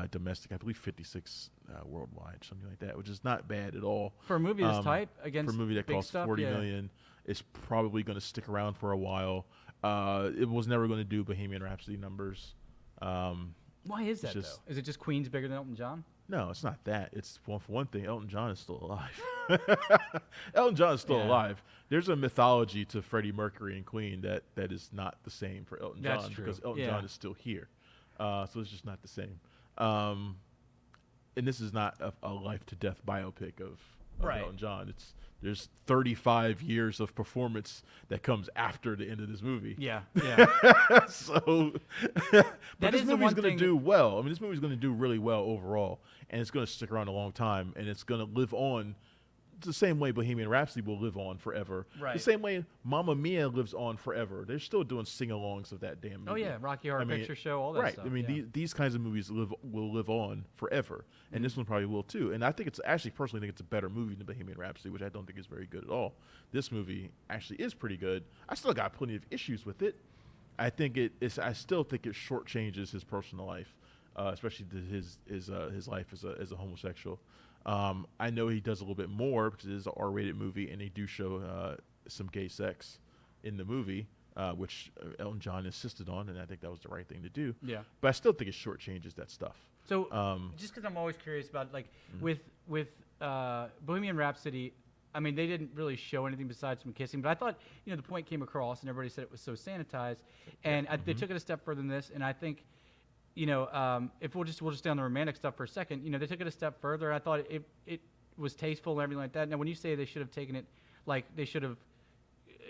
[SPEAKER 3] domestic, I believe 56 worldwide, something like that, which is not bad at all
[SPEAKER 1] For a movie this type against
[SPEAKER 3] for a movie that
[SPEAKER 1] big
[SPEAKER 3] costs
[SPEAKER 1] stuff,
[SPEAKER 3] 40
[SPEAKER 1] yeah.
[SPEAKER 3] million. It's probably going to stick around for a while. It was never going to do Bohemian Rhapsody numbers.
[SPEAKER 1] Why is that,
[SPEAKER 3] just-
[SPEAKER 1] though? Is it just Queen's bigger than Elton John?
[SPEAKER 3] No, it's not that. It's for one thing, Elton John is still alive. Elton John is still
[SPEAKER 1] Yeah.
[SPEAKER 3] alive. There's a mythology to Freddie Mercury and Queen that is not the same for Elton
[SPEAKER 1] That's
[SPEAKER 3] John
[SPEAKER 1] true.
[SPEAKER 3] because Elton
[SPEAKER 1] Yeah.
[SPEAKER 3] John is still here. So it's just not the same. And this is not a life to death biopic of
[SPEAKER 1] Right.
[SPEAKER 3] Elton John. There's 35 years of performance that comes after the end of this movie.
[SPEAKER 1] Yeah. Yeah.
[SPEAKER 3] So,
[SPEAKER 1] That
[SPEAKER 3] but
[SPEAKER 1] is
[SPEAKER 3] this
[SPEAKER 1] the
[SPEAKER 3] movie's
[SPEAKER 1] one
[SPEAKER 3] going to
[SPEAKER 1] thing-
[SPEAKER 3] do well. I mean, this movie's going to do really well overall, and it's going to stick around a long time, and it's going to live on the same way Bohemian Rhapsody will live on forever.
[SPEAKER 1] Right.
[SPEAKER 3] The same way Mamma Mia lives on forever. They're still doing sing-alongs of that damn movie.
[SPEAKER 1] Oh, yeah. Rocky Horror
[SPEAKER 3] I mean,
[SPEAKER 1] Picture Show, all that
[SPEAKER 3] right.
[SPEAKER 1] stuff.
[SPEAKER 3] I mean,
[SPEAKER 1] yeah.
[SPEAKER 3] these kinds of movies will live on forever, and this one probably will too. And I think personally think it's a better movie than Bohemian Rhapsody, which I don't think is very good at all. This movie actually is pretty good. I still got plenty of issues with it. I still think it shortchanges his personal life, especially his life as a homosexual. I know he does a little bit more because it is an R-rated movie, and they do show some gay sex in the movie, which Elton John insisted on, and I think that was the right thing to do.
[SPEAKER 1] Yeah.
[SPEAKER 3] But I still think it shortchanges that stuff.
[SPEAKER 1] So, just because I'm always curious about, like, with Bohemian Rhapsody, I mean, they didn't really show anything besides some kissing, but I thought, the point came across, and everybody said it was so sanitized, and they took it a step further than this, and I think, if we'll just stay on the romantic stuff for a second, they took it a step further. I thought it was tasteful and everything like that. Now, when you say they should have taken it, like they should have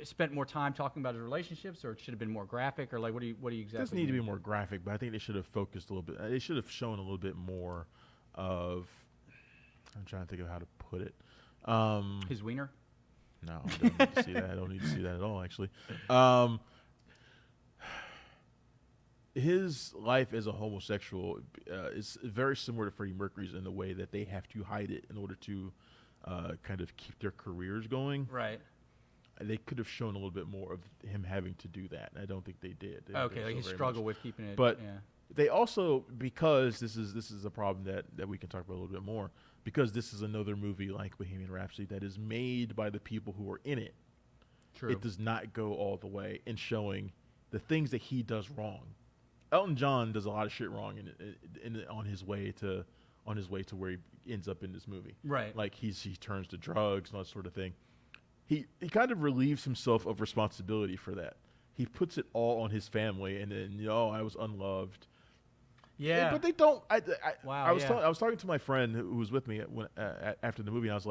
[SPEAKER 1] spent more time talking about his relationships, or it should have been more graphic, or like what do you exactly?
[SPEAKER 3] It doesn't need to be
[SPEAKER 1] mean?
[SPEAKER 3] more graphic, but I think they should have focused a little bit. They should have shown a little bit more of. I'm trying to think of how to put it.
[SPEAKER 1] His wiener.
[SPEAKER 3] No, I don't need to see that. I don't need to see that at all, actually. His life as a homosexual is very similar to Freddie Mercury's in the way that they have to hide it in order to kind of keep their careers going.
[SPEAKER 1] Right.
[SPEAKER 3] They could have shown a little bit more of him having to do that, and I don't think they did. They
[SPEAKER 1] Okay,
[SPEAKER 3] didn't
[SPEAKER 1] like
[SPEAKER 3] show
[SPEAKER 1] his
[SPEAKER 3] very
[SPEAKER 1] struggle
[SPEAKER 3] much.
[SPEAKER 1] with keeping it.
[SPEAKER 3] But
[SPEAKER 1] yeah.
[SPEAKER 3] they also, because this is a problem that we can talk about a little bit more, because this is another movie like Bohemian Rhapsody that is made by the people who are in it.
[SPEAKER 1] True.
[SPEAKER 3] It does not go all the way in showing the things that he does wrong. Elton John does a lot of shit wrong on his way to where he ends up in this movie.
[SPEAKER 1] Right.
[SPEAKER 3] Like he turns to drugs and all that sort of thing. He kind of relieves himself of responsibility for that. He puts it all on his family, and then I was unloved.
[SPEAKER 1] Yeah.
[SPEAKER 3] But they don't.
[SPEAKER 1] Wow,
[SPEAKER 3] I was
[SPEAKER 1] yeah.
[SPEAKER 3] I was talking to my friend who was with me after the movie, and I was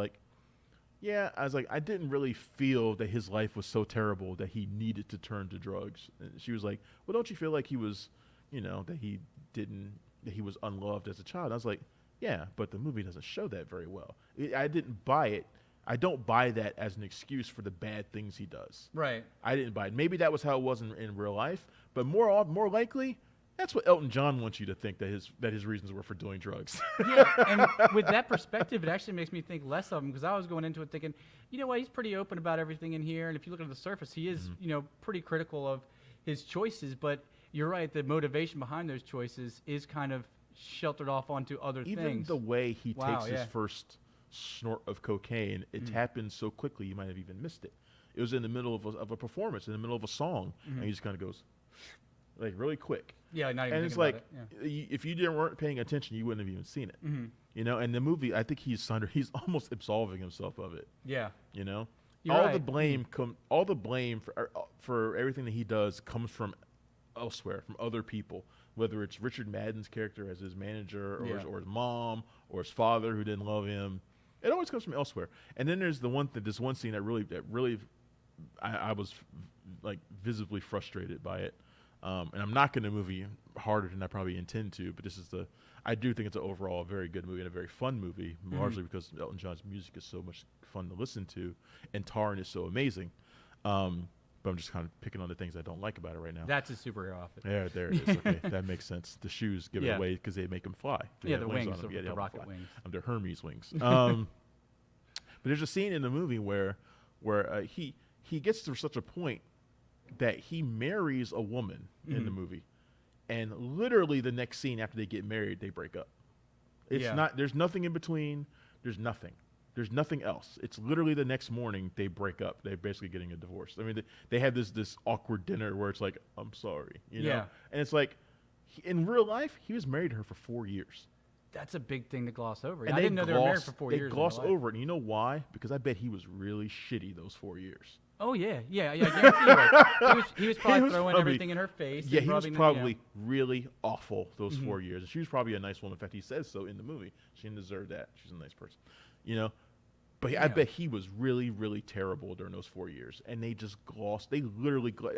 [SPEAKER 3] like, I didn't really feel that his life was so terrible that he needed to turn to drugs. And she was like, well, don't you feel like he was, that he was unloved as a child? I was like, yeah, but the movie doesn't show that very well. I didn't buy it. I don't buy that as an excuse for the bad things he does.
[SPEAKER 1] Right.
[SPEAKER 3] I didn't buy it. Maybe that was how it was in real life, but more likely, that's what Elton John wants you to think that his reasons were for doing drugs.
[SPEAKER 1] Yeah, and with that perspective, it actually makes me think less of him, because I was going into it thinking, he's pretty open about everything in here, and if you look at the surface, he is, pretty critical of his choices, but you're right, the motivation behind those choices is kind of sheltered off onto other
[SPEAKER 3] Even
[SPEAKER 1] things.
[SPEAKER 3] the way he
[SPEAKER 1] Wow,
[SPEAKER 3] takes
[SPEAKER 1] yeah.
[SPEAKER 3] his first snort of cocaine, it happened so quickly you might have even missed it. It was in the middle of a performance, in the middle of a song, and he just kind of goes, like really quick.
[SPEAKER 1] Yeah, not even
[SPEAKER 3] And it's
[SPEAKER 1] thinking
[SPEAKER 3] like,
[SPEAKER 1] about it.
[SPEAKER 3] if you weren't paying attention, you wouldn't have even seen it.
[SPEAKER 1] Mm-hmm.
[SPEAKER 3] You know, and the movie, I think he's almost absolving himself of it.
[SPEAKER 1] Yeah.
[SPEAKER 3] You know,
[SPEAKER 1] You're
[SPEAKER 3] all
[SPEAKER 1] right.
[SPEAKER 3] the blame for everything that he does comes from elsewhere, from other people. Whether it's Richard Madden's character as his manager, or, or his mom, or his father who didn't love him, it always comes from elsewhere. And then there's this one scene that really, I was like visibly frustrated by it. And I'm not going to movie harder than I probably intend to, but I do think it's overall a very good movie and a very fun movie, largely because Elton John's music is so much fun to listen to, and Taron is so amazing. But I'm just kind of picking on the things I don't like about it right now.
[SPEAKER 1] That's a superhero outfit.
[SPEAKER 3] There it is. Okay, that makes sense. The shoes give it away because they make them fly. They have
[SPEAKER 1] the wings,
[SPEAKER 3] on them.
[SPEAKER 1] the rocket wings.
[SPEAKER 3] They're Hermes wings. But there's a scene in the movie where he gets to such a point that he marries a woman in the movie, and literally the next scene after they get married, they break up. It's not. There's nothing in between. There's nothing. There's nothing else. It's literally the next morning they break up. They're basically getting a divorce. I mean, they have this awkward dinner where it's like, I'm sorry, you know? And it's like, in real life, he was married to her for 4 years.
[SPEAKER 1] That's a big thing to gloss over.
[SPEAKER 3] And
[SPEAKER 1] I didn't know they were married for 4 years.
[SPEAKER 3] They gloss over it. And you know why? Because I bet he was really shitty those 4 years.
[SPEAKER 1] Oh, yeah. I guarantee you. He was probably throwing everything in her face.
[SPEAKER 3] Yeah, he was probably really awful those 4 years. And she was probably a nice woman. In fact, he says so in the movie. She didn't deserve that. She's a nice person. You know? But I bet he was really, really terrible during those 4 years. And they just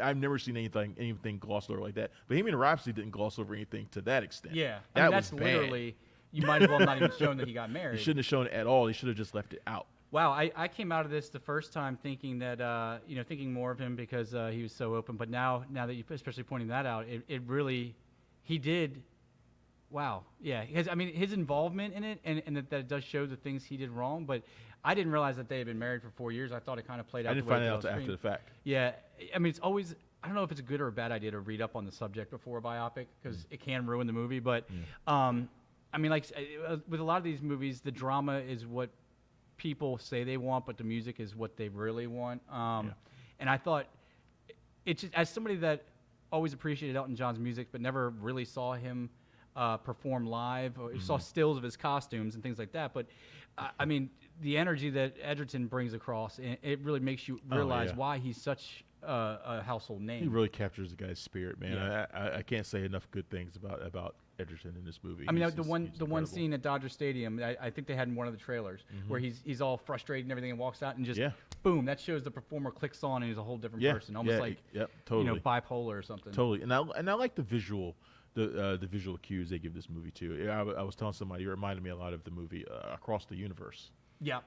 [SPEAKER 3] I've never seen anything glossed over like that. Bohemian Rhapsody didn't gloss over anything to that extent.
[SPEAKER 1] Yeah.
[SPEAKER 3] That's
[SPEAKER 1] literally, you might as well not even shown that he got married.
[SPEAKER 3] You shouldn't have shown it at all. They should have just left it out.
[SPEAKER 1] Wow, I came out of this the first time thinking that, thinking more of him because he was so open. But now that you especially pointing that out, it really, he did. Wow. Yeah. His involvement in it and that it does show the things he did wrong. But I didn't realize that they had been married for 4 years. I thought it kind of played out.
[SPEAKER 3] I didn't find it out after the fact.
[SPEAKER 1] Yeah. It's always, I don't know if it's a good or a bad idea to read up on the subject before a biopic because it can ruin the movie. But, with a lot of these movies, the drama is what people say they want, but the music is what they really want. And I thought, it's just, as somebody that always appreciated Elton John's music but never really saw him perform live or saw stills of his costumes and things like that. But the energy that Edgerton brings across, it really makes you realize why he's such a household name.
[SPEAKER 3] He really captures the guy's spirit, man.
[SPEAKER 1] Yeah.
[SPEAKER 3] I can't say enough good things about Edgerton in this movie.
[SPEAKER 1] The one scene at Dodger Stadium, I think they had in one of the trailers where he's all frustrated and everything and walks out and just boom, that shows the performer clicks on and he's a whole different person, almost
[SPEAKER 3] totally.
[SPEAKER 1] Bipolar or something.
[SPEAKER 3] Totally, and I like the visual. The visual cues they give this movie too. I was telling somebody it reminded me a lot of the movie Across the Universe.
[SPEAKER 1] Yeah.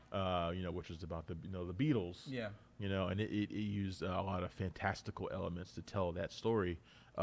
[SPEAKER 3] Which is about the Beatles.
[SPEAKER 1] Yeah.
[SPEAKER 3] And it used a lot of fantastical elements to tell that story.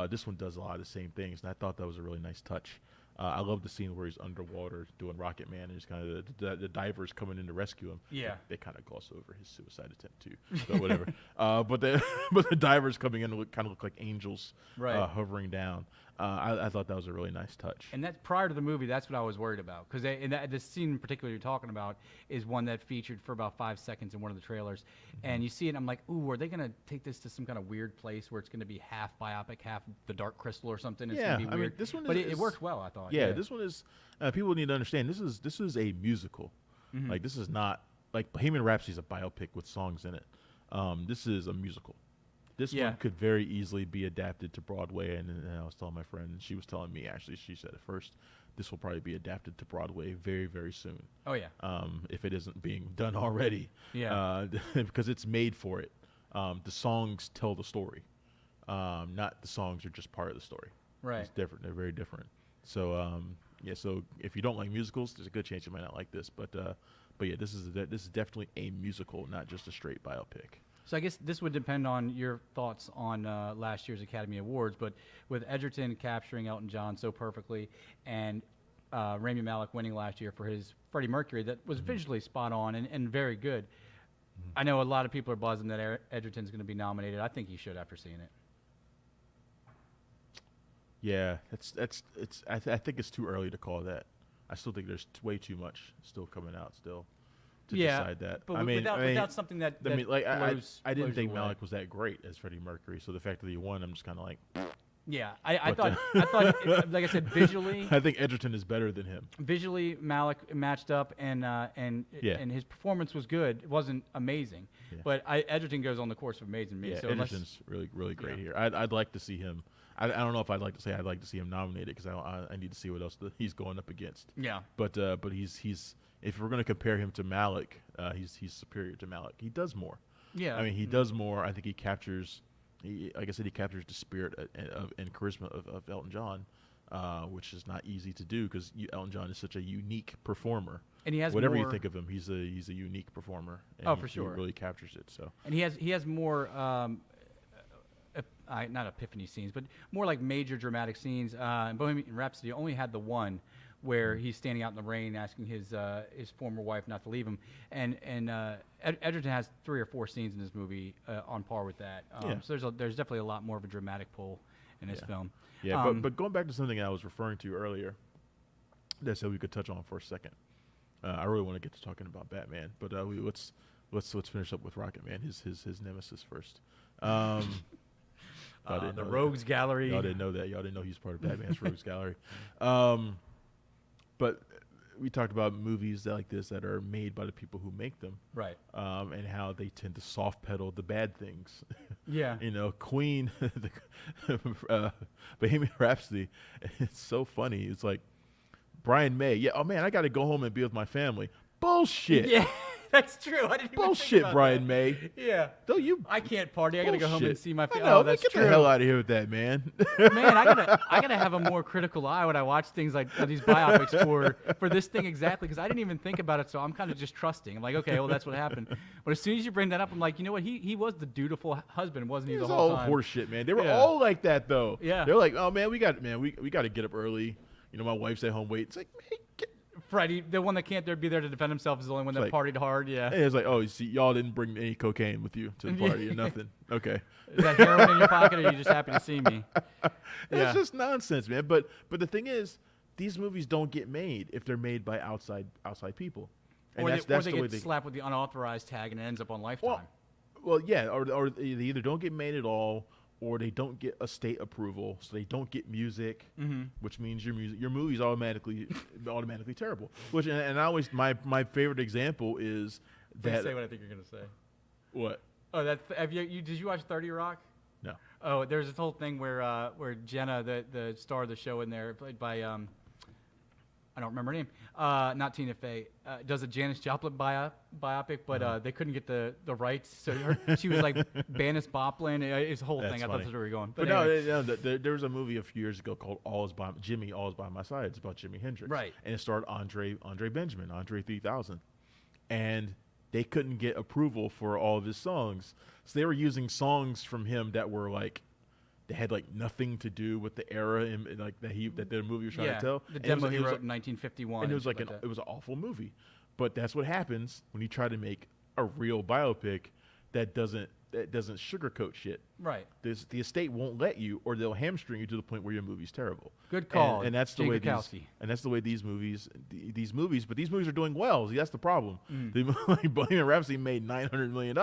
[SPEAKER 3] This one does a lot of the same things, and I thought that was a really nice touch. I love the scene where he's underwater doing Rocketman, and he's kind of the divers coming in to rescue him.
[SPEAKER 1] Yeah.
[SPEAKER 3] They kind of gloss over his suicide attempt too, but whatever. But the divers coming in kind of look like angels, hovering down. I thought that was a really nice touch.
[SPEAKER 1] And that's prior to the movie. That's what I was worried about because the scene in particular you're talking about is one that featured for about 5 seconds in one of the trailers, and you see it. And I'm like, ooh, are they going to take this to some kind of weird place where it's going to be half biopic, half the Dark Crystal or something? It's going to be weird.
[SPEAKER 3] This one,
[SPEAKER 1] but it worked well, I thought.
[SPEAKER 3] Yeah, this one is. People need to understand this is a musical. Like this is not like Bohemian Rhapsody is a biopic with songs in it. This is a musical. This one could very easily be adapted to Broadway, and I was telling my friend, and she was telling me actually, she said at first, this will probably be adapted to Broadway very, very soon.
[SPEAKER 1] Oh yeah.
[SPEAKER 3] If it isn't being done already. Yeah. Because it's made for it. The songs tell the story. Not the songs are just part of the story.
[SPEAKER 1] Right.
[SPEAKER 3] It's different. They're very different. So so if you don't like musicals, there's a good chance you might not like this. But yeah, this is definitely a musical, not just a straight biopic.
[SPEAKER 1] So I guess this would depend on your thoughts on last year's Academy Awards, but with Edgerton capturing Elton John so perfectly and Rami Malek winning last year for his Freddie Mercury, that was visually spot on and very good. I know a lot of people are buzzing that Edgerton's going to be nominated. I think he should after seeing it.
[SPEAKER 3] Yeah, I think it's too early to call that. I still think there's way too much still coming out still decide that.
[SPEAKER 1] But
[SPEAKER 3] I mean,
[SPEAKER 1] without something that
[SPEAKER 3] I mean, like I didn't
[SPEAKER 1] blows
[SPEAKER 3] think
[SPEAKER 1] you away.
[SPEAKER 3] Malik was that great as Freddie Mercury. So the fact that he won, I'm just kind of like,
[SPEAKER 1] Yeah, I
[SPEAKER 3] But,
[SPEAKER 1] thought like I said, visually.
[SPEAKER 3] I think Edgerton is better than him.
[SPEAKER 1] Visually, Malik matched up, and his performance was good. It wasn't amazing,
[SPEAKER 3] Yeah.
[SPEAKER 1] but Edgerton goes on the course of amazing me.
[SPEAKER 3] Yeah,
[SPEAKER 1] So
[SPEAKER 3] Edgerton's really great here. I'd like to see him. I don't know if I'd like to say I'd like to see him nominated because I need to see what else he's going up against.
[SPEAKER 1] yeah,
[SPEAKER 3] But he's if we're going to compare him to Malik, he's superior to Malik. He does more.
[SPEAKER 1] yeah.
[SPEAKER 3] I mean, he does more. I think he captures. Like I said, he captures the spirit and charisma of Elton John, which is not easy to do because Elton John is such a unique performer.
[SPEAKER 1] And he has
[SPEAKER 3] whatever
[SPEAKER 1] more,
[SPEAKER 3] you think of him, he's a unique performer. And
[SPEAKER 1] Oh, for sure.
[SPEAKER 3] He really captures it. So.
[SPEAKER 1] and he has more. Not epiphany scenes, but more like major dramatic scenes. Bohemian Rhapsody only had the one where he's standing out in the rain asking his former wife not to leave him, and Edgerton has 3 or 4 scenes in this movie on par with that. So there's definitely a lot more of a dramatic pull in this film.
[SPEAKER 3] Yeah, but going back to something I was referring to earlier, that said we could touch on for a second. I really want to get to talking about Batman, but let's finish up with Rocketman, his nemesis first.
[SPEAKER 1] The Rogues Gallery.
[SPEAKER 3] Y'all didn't know that. Y'all didn't know he's part of Batman's Rogues Gallery. But we talked about movies like this that are made by the people who make them,
[SPEAKER 1] Right.
[SPEAKER 3] and how they tend to soft pedal the bad things.
[SPEAKER 1] Yeah.
[SPEAKER 3] Queen, Bohemian Rhapsody. It's so funny. It's like Brian May. Yeah. Oh man, I got to go home and be with my family. Bullshit.
[SPEAKER 1] Yeah, that's true. I didn't even
[SPEAKER 3] Bullshit,
[SPEAKER 1] think about
[SPEAKER 3] Brian
[SPEAKER 1] that.
[SPEAKER 3] May.
[SPEAKER 1] Yeah.
[SPEAKER 3] Don't you?
[SPEAKER 1] I can't party. I gotta go home and
[SPEAKER 3] Bullshit.
[SPEAKER 1] see my
[SPEAKER 3] I
[SPEAKER 1] family.
[SPEAKER 3] know.
[SPEAKER 1] Oh, that's
[SPEAKER 3] Get
[SPEAKER 1] true.
[SPEAKER 3] the hell out of here with that, man.
[SPEAKER 1] Man, I gotta have a more critical eye when I watch things like these biopics for this thing exactly, because I didn't even think about it, so I'm kind of just trusting. I'm like, okay, well that's what happened. But as soon as you bring that up, I'm like, you know what? He was the dutiful husband, wasn't he?
[SPEAKER 3] It
[SPEAKER 1] The
[SPEAKER 3] was
[SPEAKER 1] whole
[SPEAKER 3] all
[SPEAKER 1] time.
[SPEAKER 3] horse shit, man. They were
[SPEAKER 1] Yeah.
[SPEAKER 3] all like that, though.
[SPEAKER 1] Yeah.
[SPEAKER 3] They're like, oh man, we got to get up early. My wife's at home waiting. It's like, man,
[SPEAKER 1] Freddie, the one that can't be there to defend himself, is the only one that
[SPEAKER 3] It's
[SPEAKER 1] partied hard. Yeah.
[SPEAKER 3] and it's like, oh, you see, y'all didn't bring any cocaine with you to the party or nothing. Okay.
[SPEAKER 1] Is that heroin in your pocket, or are you just happy to see me?
[SPEAKER 3] It's just nonsense, man. But the thing is, these movies don't get made if they're made by outside people. And
[SPEAKER 1] Or
[SPEAKER 3] that's
[SPEAKER 1] they
[SPEAKER 3] the way
[SPEAKER 1] get
[SPEAKER 3] they
[SPEAKER 1] slapped with the unauthorized tag and it ends up on Lifetime.
[SPEAKER 3] Well, yeah, or they either don't get made at all, or they don't get a state approval, so they don't get music, which means your movie's automatically terrible. Which and I always my favorite example is
[SPEAKER 1] Please
[SPEAKER 3] that
[SPEAKER 1] say what I think you're gonna say.
[SPEAKER 3] what?
[SPEAKER 1] Oh, did you watch 30 Rock?
[SPEAKER 3] No.
[SPEAKER 1] Oh, there's this whole thing where Jenna, the star of the show in there, played by I don't remember her name, not Tina Fey, does a Janis Joplin biopic, but they couldn't get the rights, so she was like Banis Boplin. It's a whole
[SPEAKER 3] That's
[SPEAKER 1] thing. I thought
[SPEAKER 3] funny.
[SPEAKER 1] that's where we were going.
[SPEAKER 3] But
[SPEAKER 1] anyway.
[SPEAKER 3] no, there was a movie a few years ago called All Is by My Side. It's about Jimi Hendrix,
[SPEAKER 1] Right.
[SPEAKER 3] And it starred Andre Benjamin, Andre 3000, and they couldn't get approval for all of his songs, so they were using songs from him that were like. They had like nothing to do with the era and like that the movie was trying to tell.
[SPEAKER 1] The
[SPEAKER 3] And
[SPEAKER 1] demo
[SPEAKER 3] it
[SPEAKER 1] he
[SPEAKER 3] was
[SPEAKER 1] wrote in 1951.
[SPEAKER 3] and it was like
[SPEAKER 1] that.
[SPEAKER 3] it was an awful movie. But that's what happens when you try to make a real biopic that doesn't sugarcoat shit.
[SPEAKER 1] Right.
[SPEAKER 3] The estate won't let you, or they'll hamstring you to the point where your movie's terrible.
[SPEAKER 1] Good call,
[SPEAKER 3] And that's the
[SPEAKER 1] Jane
[SPEAKER 3] way
[SPEAKER 1] Krakowski.
[SPEAKER 3] that's the way these movies. But these movies are doing well. See, that's the problem. Like Bohemian Rhapsody made $900 million.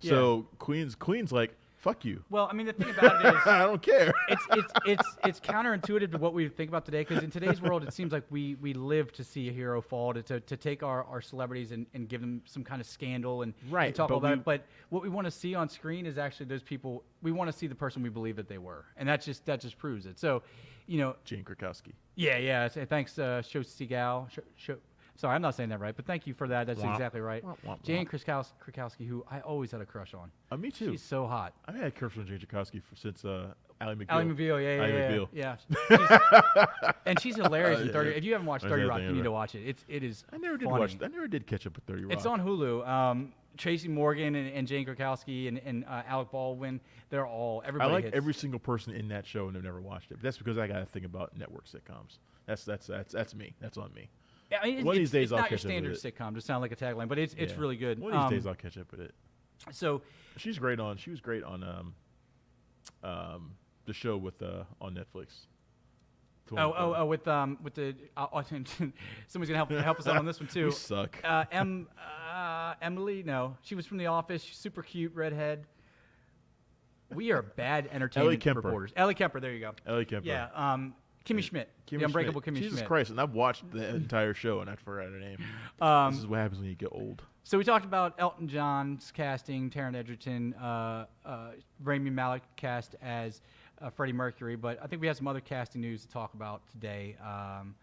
[SPEAKER 3] So Queen's like, fuck you.
[SPEAKER 1] Well, I mean, the thing about it is,
[SPEAKER 3] I don't care.
[SPEAKER 1] it's counterintuitive to what we think about today, because in today's world, it seems like we live to see a hero fall, to take our celebrities and give them some kind of scandal and talk
[SPEAKER 3] but
[SPEAKER 1] about it. But what we want to see on screen is actually those people. We want to see the person we believe that they were, and that just proves it. So,
[SPEAKER 3] Jane Krakowski.
[SPEAKER 1] yeah. Thanks, Sho Segal. Sorry, I'm not saying that right, but thank you for that. That's
[SPEAKER 3] Womp.
[SPEAKER 1] exactly right.
[SPEAKER 3] Womp, womp,
[SPEAKER 1] Jane
[SPEAKER 3] womp.
[SPEAKER 1] Krakowski, who I always had a crush on.
[SPEAKER 3] Me too.
[SPEAKER 1] She's so hot.
[SPEAKER 3] I've had a crush on Jane Krakowski since Ally McBeal.
[SPEAKER 1] Ally McBeal,
[SPEAKER 3] Ally
[SPEAKER 1] yeah.
[SPEAKER 3] McBeal.
[SPEAKER 1] And she's hilarious
[SPEAKER 3] Oh,
[SPEAKER 1] in
[SPEAKER 3] yeah,
[SPEAKER 1] 30.
[SPEAKER 3] yeah.
[SPEAKER 1] If you haven't watched
[SPEAKER 3] There's
[SPEAKER 1] 30
[SPEAKER 3] that
[SPEAKER 1] Rock,
[SPEAKER 3] thing
[SPEAKER 1] you need
[SPEAKER 3] of
[SPEAKER 1] to
[SPEAKER 3] it.
[SPEAKER 1] watch it. It is
[SPEAKER 3] I never did catch up with 30 Rock.
[SPEAKER 1] It's on Hulu. Tracy Morgan and Jane Krakowski and Alec Baldwin, everybody
[SPEAKER 3] I like
[SPEAKER 1] hits.
[SPEAKER 3] every single person in that show, and I've never watched it. But that's because I got a thing about network sitcoms. That's me. That's on me.
[SPEAKER 1] Yeah, I mean,
[SPEAKER 3] One of these days
[SPEAKER 1] it's
[SPEAKER 3] I'll
[SPEAKER 1] not your
[SPEAKER 3] catch up with
[SPEAKER 1] standard
[SPEAKER 3] it.
[SPEAKER 1] sitcom to sound like a tagline, but it's
[SPEAKER 3] Yeah.
[SPEAKER 1] really good.
[SPEAKER 3] One of these days I'll catch up with it.
[SPEAKER 1] So
[SPEAKER 3] She was great on the show with on Netflix.
[SPEAKER 1] with the somebody's gonna help us out on this one too.
[SPEAKER 3] We suck.
[SPEAKER 1] Emily, no, she was from The Office. She's super cute, redhead. We are bad
[SPEAKER 3] Ellie
[SPEAKER 1] entertainment
[SPEAKER 3] Kemper.
[SPEAKER 1] reporters. Ellie Kemper, there you go.
[SPEAKER 3] Ellie Kemper.
[SPEAKER 1] Yeah, Kimmy Schmidt,
[SPEAKER 3] Kimmy
[SPEAKER 1] the Unbreakable
[SPEAKER 3] Schmidt.
[SPEAKER 1] Kimmy
[SPEAKER 3] Jesus
[SPEAKER 1] Schmidt.
[SPEAKER 3] Christ, and I've watched the entire show and I forgot her name. This is what happens when you get old.
[SPEAKER 1] So we talked about Elton John's casting, Taron Egerton, Rami Malek cast as Freddie Mercury, but I think we have some other casting news to talk about today.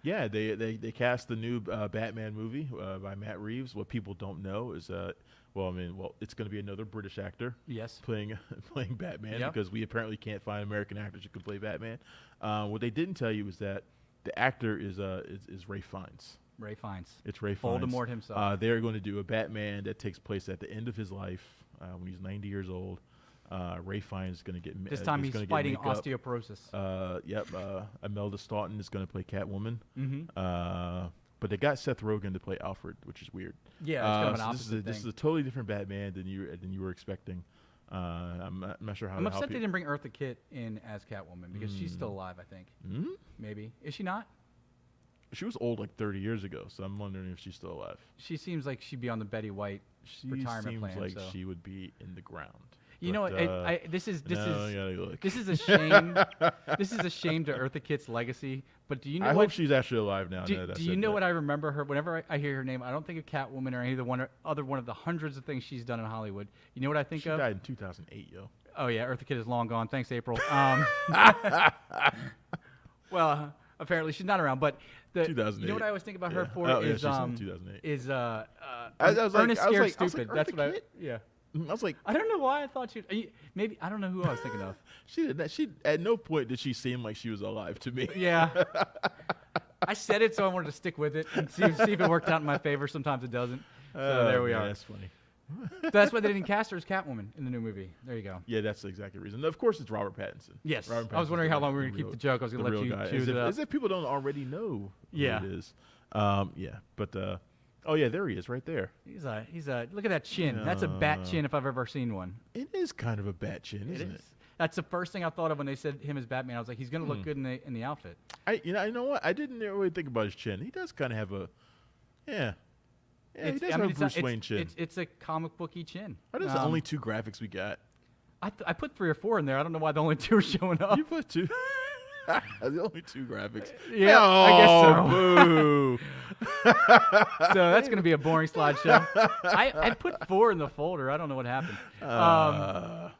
[SPEAKER 3] Yeah, they cast the new Batman movie by Matt Reeves. What people don't know is it's going to be another British actor.
[SPEAKER 1] Yes.
[SPEAKER 3] Playing Batman,
[SPEAKER 1] Yep.
[SPEAKER 3] because we apparently can't find American actors who can play Batman. What they didn't tell you is that the actor is Ray Fiennes.
[SPEAKER 1] Ray Fiennes.
[SPEAKER 3] It's Ray Fiennes.
[SPEAKER 1] Voldemort himself.
[SPEAKER 3] They're going to do a Batman that takes place at the end of his life when he's 90 years old. Ray Fiennes is going to get
[SPEAKER 1] This time
[SPEAKER 3] is
[SPEAKER 1] he's
[SPEAKER 3] gonna get
[SPEAKER 1] fighting
[SPEAKER 3] makeup.
[SPEAKER 1] osteoporosis.
[SPEAKER 3] Yep. Imelda Staunton is going to play Catwoman.
[SPEAKER 1] Mm-hmm.
[SPEAKER 3] But they got Seth Rogen to play Alfred, which is weird.
[SPEAKER 1] Yeah, it's kind of an
[SPEAKER 3] so
[SPEAKER 1] opposite
[SPEAKER 3] this is
[SPEAKER 1] thing.
[SPEAKER 3] a totally different Batman than you were expecting. I'm not sure how.
[SPEAKER 1] I'm
[SPEAKER 3] how
[SPEAKER 1] upset they
[SPEAKER 3] peop-
[SPEAKER 1] didn't bring Eartha Kitt in as Catwoman because she's still alive, I think.
[SPEAKER 3] Hmm?
[SPEAKER 1] Maybe. Is she not?
[SPEAKER 3] She was old like 30 years ago, so I'm wondering if she's still alive.
[SPEAKER 1] She seems like she'd be on the Betty White
[SPEAKER 3] She
[SPEAKER 1] retirement
[SPEAKER 3] seems
[SPEAKER 1] plan.
[SPEAKER 3] like
[SPEAKER 1] so.
[SPEAKER 3] she would be in the ground.
[SPEAKER 1] You know
[SPEAKER 3] But,
[SPEAKER 1] what? This is
[SPEAKER 3] no, you gotta look.
[SPEAKER 1] this is a shame. This is a shame to Eartha Kitt's legacy. But do you know
[SPEAKER 3] I
[SPEAKER 1] what?
[SPEAKER 3] hope she's actually alive now.
[SPEAKER 1] Do you know what I remember her? Whenever I hear her name, I don't think of Catwoman or any of the other one of the hundreds of things she's done in Hollywood. You know what I think
[SPEAKER 3] She
[SPEAKER 1] of?
[SPEAKER 3] died in 2008, yo.
[SPEAKER 1] Oh yeah, Eartha Kitt is long gone. Thanks, April. Well, apparently she's not around. But you know
[SPEAKER 3] 2008.
[SPEAKER 1] what I always think about her
[SPEAKER 3] Yeah.
[SPEAKER 1] for
[SPEAKER 3] Oh, yeah,
[SPEAKER 1] is
[SPEAKER 3] she's in 2008.
[SPEAKER 1] Ernest
[SPEAKER 3] I was
[SPEAKER 1] Scared
[SPEAKER 3] like- I was
[SPEAKER 1] Stupid.
[SPEAKER 3] like,
[SPEAKER 1] That's
[SPEAKER 3] Eartha
[SPEAKER 1] what I.
[SPEAKER 3] Kitt?
[SPEAKER 1] Yeah.
[SPEAKER 3] I was like,
[SPEAKER 1] I don't know why I thought she. Maybe I don't know who I was thinking of.
[SPEAKER 3] she did that. She at no point did she seem like she was alive to me.
[SPEAKER 1] Yeah. I said it, so I wanted to stick with it and see if it worked out in my favor. Sometimes it doesn't. So there we
[SPEAKER 3] man,
[SPEAKER 1] are.
[SPEAKER 3] That's funny.
[SPEAKER 1] That's why they didn't cast her as Catwoman in the new movie. There you go.
[SPEAKER 3] Yeah, that's the exact reason. Of course, it's Robert Pattinson.
[SPEAKER 1] Yes.
[SPEAKER 3] Robert
[SPEAKER 1] I was
[SPEAKER 3] Pattinson's
[SPEAKER 1] wondering how long we were
[SPEAKER 3] the
[SPEAKER 1] going to keep
[SPEAKER 3] real-
[SPEAKER 1] the joke. I was going to
[SPEAKER 3] the
[SPEAKER 1] let
[SPEAKER 3] real
[SPEAKER 1] you
[SPEAKER 3] guy.
[SPEAKER 1] choose
[SPEAKER 3] As
[SPEAKER 1] it
[SPEAKER 3] if,
[SPEAKER 1] up.
[SPEAKER 3] as if people don't already know who
[SPEAKER 1] Yeah.
[SPEAKER 3] it is. Yeah, but oh yeah, there he is, right there.
[SPEAKER 1] He's a look at that chin. That's a bat chin if I've ever seen one.
[SPEAKER 3] It is kind of a bat chin, isn't it?
[SPEAKER 1] That's the first thing I thought of when they said him as Batman. I was like, he's going to look good in the outfit.
[SPEAKER 3] You know what? I didn't really think about his chin. He does kind of have a, yeah. Yeah, he does have a Bruce Wayne chin.
[SPEAKER 1] It's a comic booky chin.
[SPEAKER 3] Are those the only two graphics we got?
[SPEAKER 1] I put 3 or 4 in there. I don't know why the only 2 are showing up.
[SPEAKER 3] You put two. The only two graphics.
[SPEAKER 1] Yeah, I guess so.
[SPEAKER 3] Boo.
[SPEAKER 1] So that's going to be a boring slideshow. I put 4 in the folder. I don't know what happened.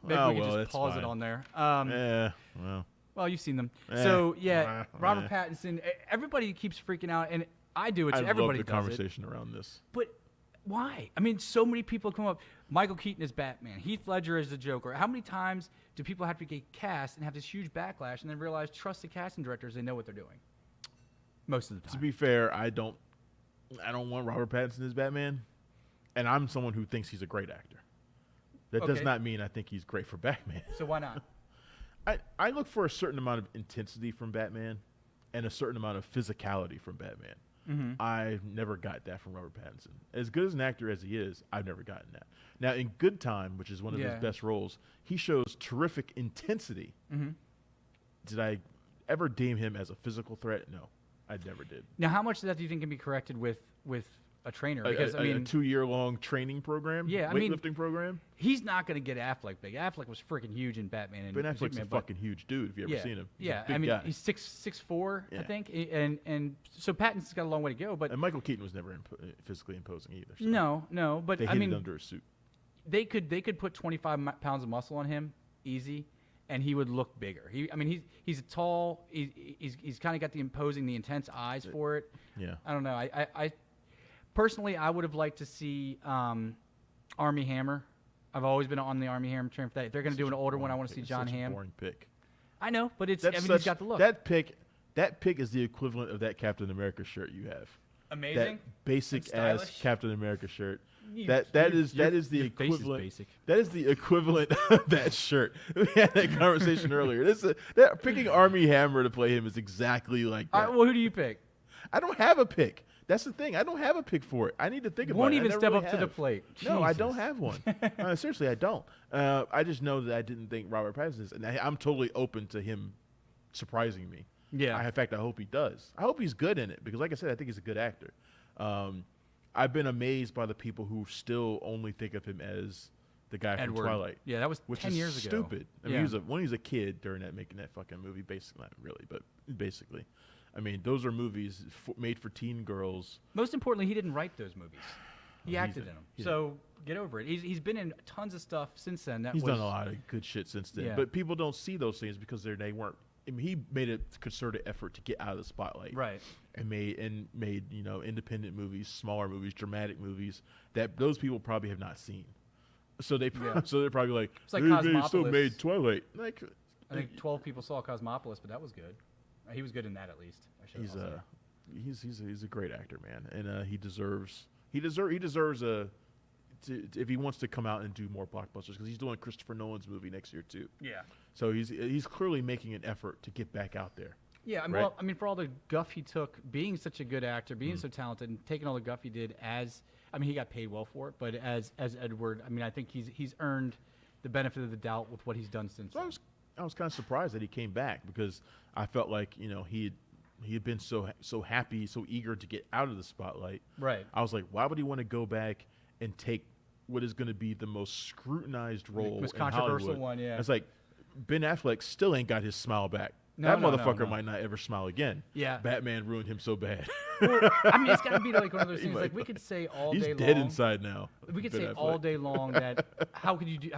[SPEAKER 1] Maybe we can just pause it on there.
[SPEAKER 3] Yeah,
[SPEAKER 1] Well, you've seen them.
[SPEAKER 3] Eh.
[SPEAKER 1] So, yeah, Robert Pattinson. Everybody keeps freaking out, and I do it.
[SPEAKER 3] I
[SPEAKER 1] Everybody
[SPEAKER 3] love the
[SPEAKER 1] does
[SPEAKER 3] conversation around this.
[SPEAKER 1] But why? I mean, so many people come up. Michael Keaton is Batman. Heath Ledger is the Joker. How many times do people have to get cast and have this huge backlash and then realize, trust the casting directors, they know what they're doing? Most of the
[SPEAKER 3] To
[SPEAKER 1] time.
[SPEAKER 3] be fair, I don't want Robert Pattinson as Batman, and I'm someone who thinks he's a great actor. That does
[SPEAKER 1] Okay.
[SPEAKER 3] not mean I think he's great for Batman.
[SPEAKER 1] So why not?
[SPEAKER 3] I look for a certain amount of intensity from Batman and a certain amount of physicality from Batman.
[SPEAKER 1] Mm-hmm.
[SPEAKER 3] I've never got that from Robert Pattinson. As good as an actor as he is, I've never gotten that. Now, in Good Time, which is one of his
[SPEAKER 1] Yeah.
[SPEAKER 3] best roles, he shows terrific intensity.
[SPEAKER 1] Mm-hmm.
[SPEAKER 3] Did I ever deem him as a physical threat? No, I never did.
[SPEAKER 1] Now, how much of that do you think can be corrected with a trainer? Because,
[SPEAKER 3] a 2-year-long training program,
[SPEAKER 1] Yeah, I mean-
[SPEAKER 3] weightlifting program.
[SPEAKER 1] he's not going to get Affleck big. Affleck was freaking huge in Batman. And
[SPEAKER 3] Ben Affleck's
[SPEAKER 1] Superman,
[SPEAKER 3] a
[SPEAKER 1] but-
[SPEAKER 3] fucking huge dude. If you ever
[SPEAKER 1] yeah,
[SPEAKER 3] seen him, He's
[SPEAKER 1] yeah.
[SPEAKER 3] a big
[SPEAKER 1] I mean,
[SPEAKER 3] guy.
[SPEAKER 1] he's 6'4", I
[SPEAKER 3] Yeah.
[SPEAKER 1] think, and so Pattinson's got a long way to go. But
[SPEAKER 3] And Michael Keaton was never physically imposing either. So
[SPEAKER 1] no. But
[SPEAKER 3] they
[SPEAKER 1] I
[SPEAKER 3] hid
[SPEAKER 1] mean,
[SPEAKER 3] it under a suit.
[SPEAKER 1] they could put 25 pounds of muscle on him easy, and he would look bigger. He's a tall. He's kind of got the intense eyes for it.
[SPEAKER 3] Yeah.
[SPEAKER 1] I don't know. I personally, I would have liked to see Army Hammer. I've always been on the Army Hammer train for that. If they're going to do an older one, I want to see John
[SPEAKER 3] Such a
[SPEAKER 1] Hamm.
[SPEAKER 3] boring pick.
[SPEAKER 1] I know, but it's.
[SPEAKER 3] That's
[SPEAKER 1] I mean,
[SPEAKER 3] such,
[SPEAKER 1] he's got the look.
[SPEAKER 3] That pick is the equivalent of that Captain America shirt you have.
[SPEAKER 1] Amazing.
[SPEAKER 3] That basic
[SPEAKER 1] And
[SPEAKER 3] ass
[SPEAKER 1] stylish.
[SPEAKER 3] Captain America shirt.
[SPEAKER 1] You-
[SPEAKER 3] That
[SPEAKER 1] your-
[SPEAKER 3] is the
[SPEAKER 1] your face is
[SPEAKER 3] equivalent.
[SPEAKER 1] basic.
[SPEAKER 3] That is the equivalent of that shirt. We had that conversation earlier. Picking Army Hammer to play him is exactly like
[SPEAKER 1] All
[SPEAKER 3] that.
[SPEAKER 1] right, well, who do you pick?
[SPEAKER 3] I don't have a pick. That's the thing. I don't have a pick for it. I need to think about
[SPEAKER 1] Won't
[SPEAKER 3] it. I
[SPEAKER 1] even
[SPEAKER 3] never
[SPEAKER 1] step
[SPEAKER 3] really
[SPEAKER 1] up to the
[SPEAKER 3] have.
[SPEAKER 1] plate.
[SPEAKER 3] No, I don't
[SPEAKER 1] Jesus.
[SPEAKER 3] have one. Seriously, I don't. I just know that I didn't think Robert Pattinson is, and I'm totally open to him surprising me.
[SPEAKER 1] Yeah.
[SPEAKER 3] In fact, I hope he does. I hope he's good in it because, like I said, I think he's a good actor. I've been amazed by the people who still only think of him as the guy
[SPEAKER 1] Edward.
[SPEAKER 3] from Twilight.
[SPEAKER 1] Yeah, that was
[SPEAKER 3] Which
[SPEAKER 1] 10
[SPEAKER 3] is
[SPEAKER 1] years ago.
[SPEAKER 3] stupid. I mean, when he was a kid during that making that fucking movie, basically not really, but basically, I mean, those are movies made for teen girls.
[SPEAKER 1] Most importantly, he didn't write those movies. He
[SPEAKER 3] Well,
[SPEAKER 1] acted in them. So get over it. He's been in tons of stuff since then.
[SPEAKER 3] He's done a lot of good shit since then,
[SPEAKER 1] Yeah.
[SPEAKER 3] but people don't see those things because they weren't. I mean, he made a concerted effort to get out of the spotlight,
[SPEAKER 1] Right.
[SPEAKER 3] And made independent movies, smaller movies, dramatic movies that those people probably have not seen. So they're probably like,
[SPEAKER 1] It's like
[SPEAKER 3] they still
[SPEAKER 1] Cosmopolis.
[SPEAKER 3] made Twilight. Like,
[SPEAKER 1] I think 12 people saw Cosmopolis, but that was good. He was good in that at least.
[SPEAKER 3] he's a great actor, man, and he deserves if he wants to come out and do more blockbusters, because he's doing Christopher Nolan's movie next year too.
[SPEAKER 1] Yeah.
[SPEAKER 3] So he's clearly making an effort to get back out there.
[SPEAKER 1] Yeah,
[SPEAKER 3] Right.
[SPEAKER 1] well, I mean, for all the guff he took, being such a good actor, being so talented, and taking all the guff he did he got paid well for it, but as Edward, I mean, I think he's earned the benefit of the doubt with what he's done since
[SPEAKER 3] So
[SPEAKER 1] then.
[SPEAKER 3] I was kind of surprised that he came back, because I felt like he had been so happy, so eager to get out of the spotlight.
[SPEAKER 1] Right.
[SPEAKER 3] I was like, why would he want to go back and take what is going to be the most scrutinized role,
[SPEAKER 1] most
[SPEAKER 3] in
[SPEAKER 1] controversial
[SPEAKER 3] Hollywood?
[SPEAKER 1] one, yeah.
[SPEAKER 3] It's like Ben Affleck still ain't got his smile back.
[SPEAKER 1] No,
[SPEAKER 3] that
[SPEAKER 1] no,
[SPEAKER 3] motherfucker
[SPEAKER 1] no.
[SPEAKER 3] might not ever smile again.
[SPEAKER 1] Yeah.
[SPEAKER 3] Batman ruined him so bad.
[SPEAKER 1] Well, I mean, it's got to be like one of those
[SPEAKER 3] He
[SPEAKER 1] things.
[SPEAKER 3] might
[SPEAKER 1] Like we
[SPEAKER 3] not.
[SPEAKER 1] could say all
[SPEAKER 3] He's
[SPEAKER 1] day
[SPEAKER 3] dead
[SPEAKER 1] long.
[SPEAKER 3] inside now.
[SPEAKER 1] We could
[SPEAKER 3] Ben
[SPEAKER 1] say
[SPEAKER 3] Affleck.
[SPEAKER 1] all day long that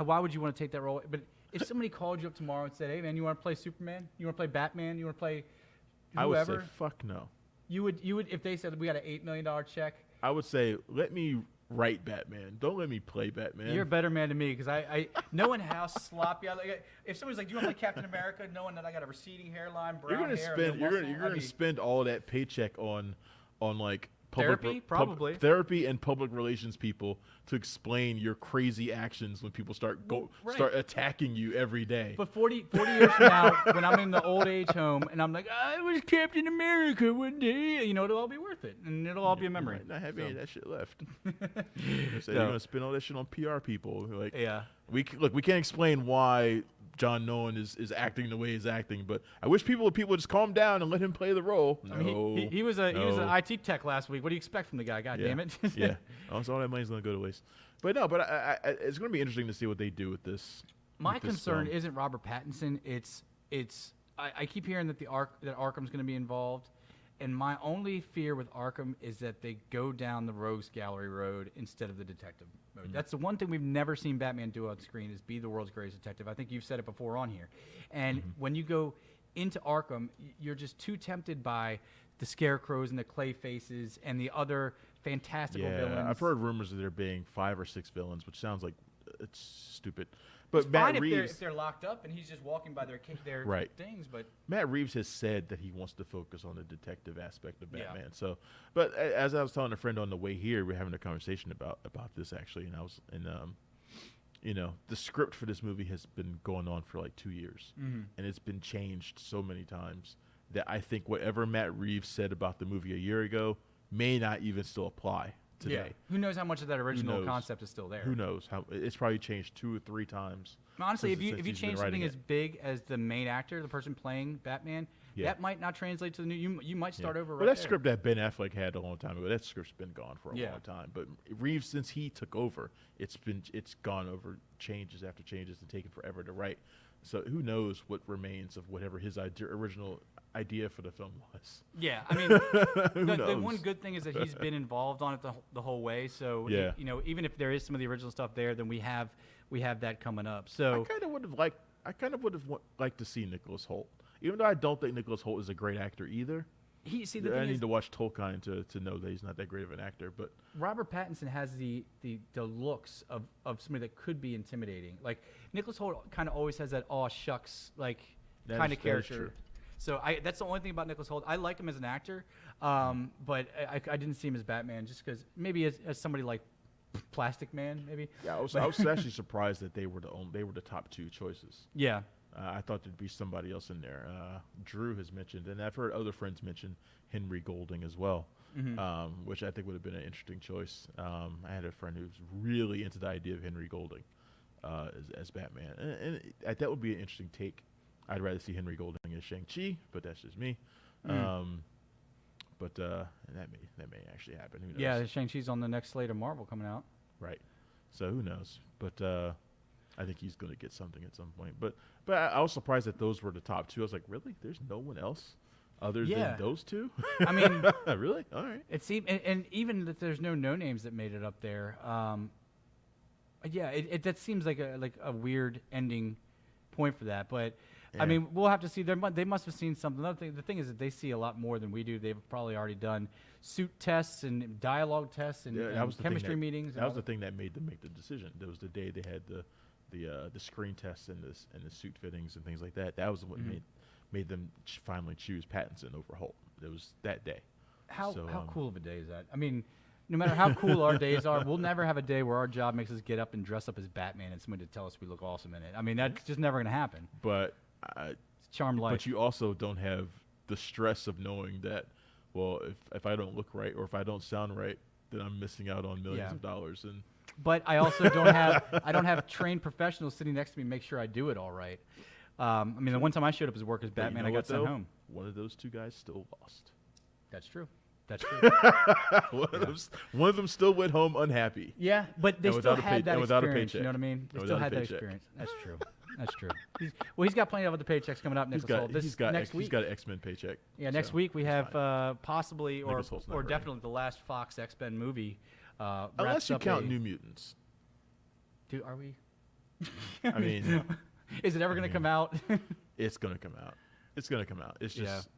[SPEAKER 1] why would you want to take that role? But if somebody called you up tomorrow and said, "Hey man, you want to play Superman? You want to play Batman? You want to play
[SPEAKER 3] I would
[SPEAKER 1] whoever?"
[SPEAKER 3] say fuck no.
[SPEAKER 1] You would if they said we got an $8 million check.
[SPEAKER 3] I would say let me write Batman. Don't let me play Batman.
[SPEAKER 1] You're a better man to me because I knowing how sloppy I like. If somebody's like, "Do you want to play Captain America?" knowing that I got a receding hairline, brown
[SPEAKER 3] You're gonna
[SPEAKER 1] hair,
[SPEAKER 3] spend.
[SPEAKER 1] and
[SPEAKER 3] You're
[SPEAKER 1] no
[SPEAKER 3] gonna,
[SPEAKER 1] muscle,
[SPEAKER 3] you're
[SPEAKER 1] I'd
[SPEAKER 3] gonna
[SPEAKER 1] be-
[SPEAKER 3] spend all that paycheck on like
[SPEAKER 1] Therapy? Probably.
[SPEAKER 3] therapy and public relations people to explain your crazy actions when people start
[SPEAKER 1] right.
[SPEAKER 3] start attacking you every day.
[SPEAKER 1] But 40 years from now, when I'm in the old age home and I'm like, I was Captain America one day, it'll all be worth it. And it'll all be a memory.
[SPEAKER 3] You might not have any of that shit left.
[SPEAKER 1] No.
[SPEAKER 3] You're gonna spend all that shit on PR people. Like,
[SPEAKER 1] Yeah.
[SPEAKER 3] we can't explain why John Nolan is acting the way he's acting, but I wish people would just calm down and let him play the role. No,
[SPEAKER 1] I mean, he was an
[SPEAKER 3] no.
[SPEAKER 1] IT tech last week. What do you expect from the guy? God damn it.
[SPEAKER 3] Yeah. Also, all that money's going to go to waste. But no, but I it's going to be interesting to see what they do with this.
[SPEAKER 1] My
[SPEAKER 3] with this
[SPEAKER 1] concern
[SPEAKER 3] film.
[SPEAKER 1] isn't Robert Pattinson. I keep hearing that that Arkham's going to be involved, and my only fear with Arkham is that they go down the rogues gallery road instead of the detective mode.
[SPEAKER 3] Mm-hmm.
[SPEAKER 1] That's the one thing we've never seen Batman do on screen is be the world's greatest detective. I think you've said it before on here, and
[SPEAKER 3] Mm-hmm.
[SPEAKER 1] when you go into Arkham, you're just too tempted by the scarecrows and the clay faces and the other fantastical villains.
[SPEAKER 3] I've heard rumors of there being 5 or 6 villains, which sounds like it's stupid. But
[SPEAKER 1] It's
[SPEAKER 3] Matt
[SPEAKER 1] fine
[SPEAKER 3] Reeves,
[SPEAKER 1] if they're locked up and he's just walking by their
[SPEAKER 3] Right.
[SPEAKER 1] things, but
[SPEAKER 3] Matt Reeves has said that he wants to focus on the detective aspect of
[SPEAKER 1] Yeah.
[SPEAKER 3] Batman. So, but as I was telling a friend on the way here, we're having a conversation about this actually, and I was the script for this movie has been going on for like 2 years, and it's been changed so many times that I think whatever Matt Reeves said about the movie a year ago may not even still apply today.
[SPEAKER 1] who knows how much of that original
[SPEAKER 3] knows?
[SPEAKER 1] concept is still there?
[SPEAKER 3] Who knows how it's probably changed 2 or 3 times.
[SPEAKER 1] Honestly,
[SPEAKER 3] since
[SPEAKER 1] if you
[SPEAKER 3] he's been
[SPEAKER 1] change
[SPEAKER 3] writing
[SPEAKER 1] something
[SPEAKER 3] it.
[SPEAKER 1] as big as the main actor, the person playing Batman,
[SPEAKER 3] Yeah.
[SPEAKER 1] that might not translate to the new. You might start over.
[SPEAKER 3] Well,
[SPEAKER 1] right
[SPEAKER 3] that
[SPEAKER 1] there.
[SPEAKER 3] script that Ben Affleck had a long time ago, that script's been gone for a
[SPEAKER 1] Yeah.
[SPEAKER 3] long time. But Reeves, since he took over, it's gone over changes after changes and taken forever to write. So who knows what remains of whatever his original idea for the film was.
[SPEAKER 1] Yeah, I mean,
[SPEAKER 3] Who
[SPEAKER 1] the
[SPEAKER 3] knows?
[SPEAKER 1] one good thing is that he's been involved on it the whole way. So
[SPEAKER 3] Yeah.
[SPEAKER 1] even if there is some of the original stuff there, then we have that coming up. So
[SPEAKER 3] I kind of would have liked to see Nicholas Hoult, even though I don't think Nicholas Hoult is a great actor either.
[SPEAKER 1] the
[SPEAKER 3] I
[SPEAKER 1] thing
[SPEAKER 3] need
[SPEAKER 1] is,
[SPEAKER 3] to watch Tolkien to know that he's not that great of an actor. But
[SPEAKER 1] Robert Pattinson has the looks of somebody that could be intimidating. Like Nicholas Hoult kind of always has that aw shucks like
[SPEAKER 3] That
[SPEAKER 1] kind
[SPEAKER 3] is-
[SPEAKER 1] of
[SPEAKER 3] that is
[SPEAKER 1] character.
[SPEAKER 3] true.
[SPEAKER 1] So that's the only thing about Nicholas Hoult. I like him as an actor, but I didn't see him as Batman just because maybe as somebody like Plastic Man maybe.
[SPEAKER 3] yeah, I was actually surprised that they were the top 2 choices.
[SPEAKER 1] Yeah.
[SPEAKER 3] I thought there'd be somebody else in there. Drew has mentioned, and I've heard other friends mention Henry Golding as well, which I think would have been an interesting choice. I had a friend who's really into the idea of Henry Golding as Batman, and that would be an interesting take. I'd rather see Henry Golding as Shang-Chi, but that's just me. But and that may actually happen. Who knows?
[SPEAKER 1] Yeah, Shang-Chi's on the next slate of Marvel coming out.
[SPEAKER 3] Right. So who knows? But I think he's going to get something at some point. But I was surprised that those were the top two. I was like, really? There's no one else other than those two?
[SPEAKER 1] I mean,
[SPEAKER 3] really? All right.
[SPEAKER 1] It seemed, and even that there's no names that made it up there. That seems like a weird ending point for that. But I mean, we'll have to see. They must have seen something. The thing is that they see a lot more than we do. They've probably already done suit tests and dialogue tests and chemistry meetings.
[SPEAKER 3] That was the thing that made them make the decision. That was the day they had the screen tests and the suit fittings and things like that. That was what made them finally choose Pattinson over Holt. It was that day.
[SPEAKER 1] How cool of a day is that? I mean, no matter how cool our days are, we'll never have a day where our job makes us get up and dress up as Batman and somebody to tell us we look awesome in it. I mean, that's just never going to happen.
[SPEAKER 3] But
[SPEAKER 1] it's charmed life.
[SPEAKER 3] But you also don't have the stress of knowing that, well, if I don't look right or if I don't sound right, then I'm missing out on millions of dollars.
[SPEAKER 1] But I also don't have trained professionals sitting next to me make sure I do it all right. I mean, the one time I showed up as work as Batman, I got sent home.
[SPEAKER 3] One of those two guys still lost.
[SPEAKER 1] That's true. That's true.
[SPEAKER 3] One of them still went home unhappy.
[SPEAKER 1] Yeah, but they still had that experience. You know what I mean? They still had that
[SPEAKER 3] paycheck.
[SPEAKER 1] experience. That's true. That's true. He's got plenty of other paychecks coming up next week.
[SPEAKER 3] He's got an X-Men paycheck.
[SPEAKER 1] Yeah, next week we have possibly or
[SPEAKER 3] ready.
[SPEAKER 1] definitely the last Fox X-Men movie.
[SPEAKER 3] Unless you count New Mutants.
[SPEAKER 1] Are we?
[SPEAKER 3] I mean,
[SPEAKER 1] is it ever going to come out?
[SPEAKER 3] It's going to come out. It's going to come out. It's just.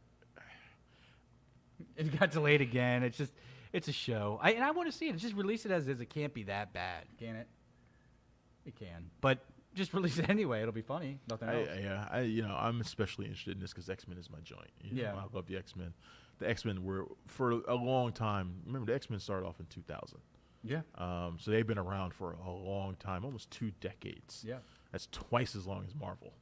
[SPEAKER 1] It got delayed again. It's a show. I want to see it. Just release it as is. It can't be that bad, can it? It can, but just release it anyway. It'll be funny. Nothing else.
[SPEAKER 3] I'm especially interested in this because X-Men is my joint. I love the X-Men. The X-Men were for a long time. Remember, the X-Men started off in 2000.
[SPEAKER 1] Yeah.
[SPEAKER 3] So they've been around for a long time, almost 2 decades.
[SPEAKER 1] Yeah.
[SPEAKER 3] That's twice as long as Marvel.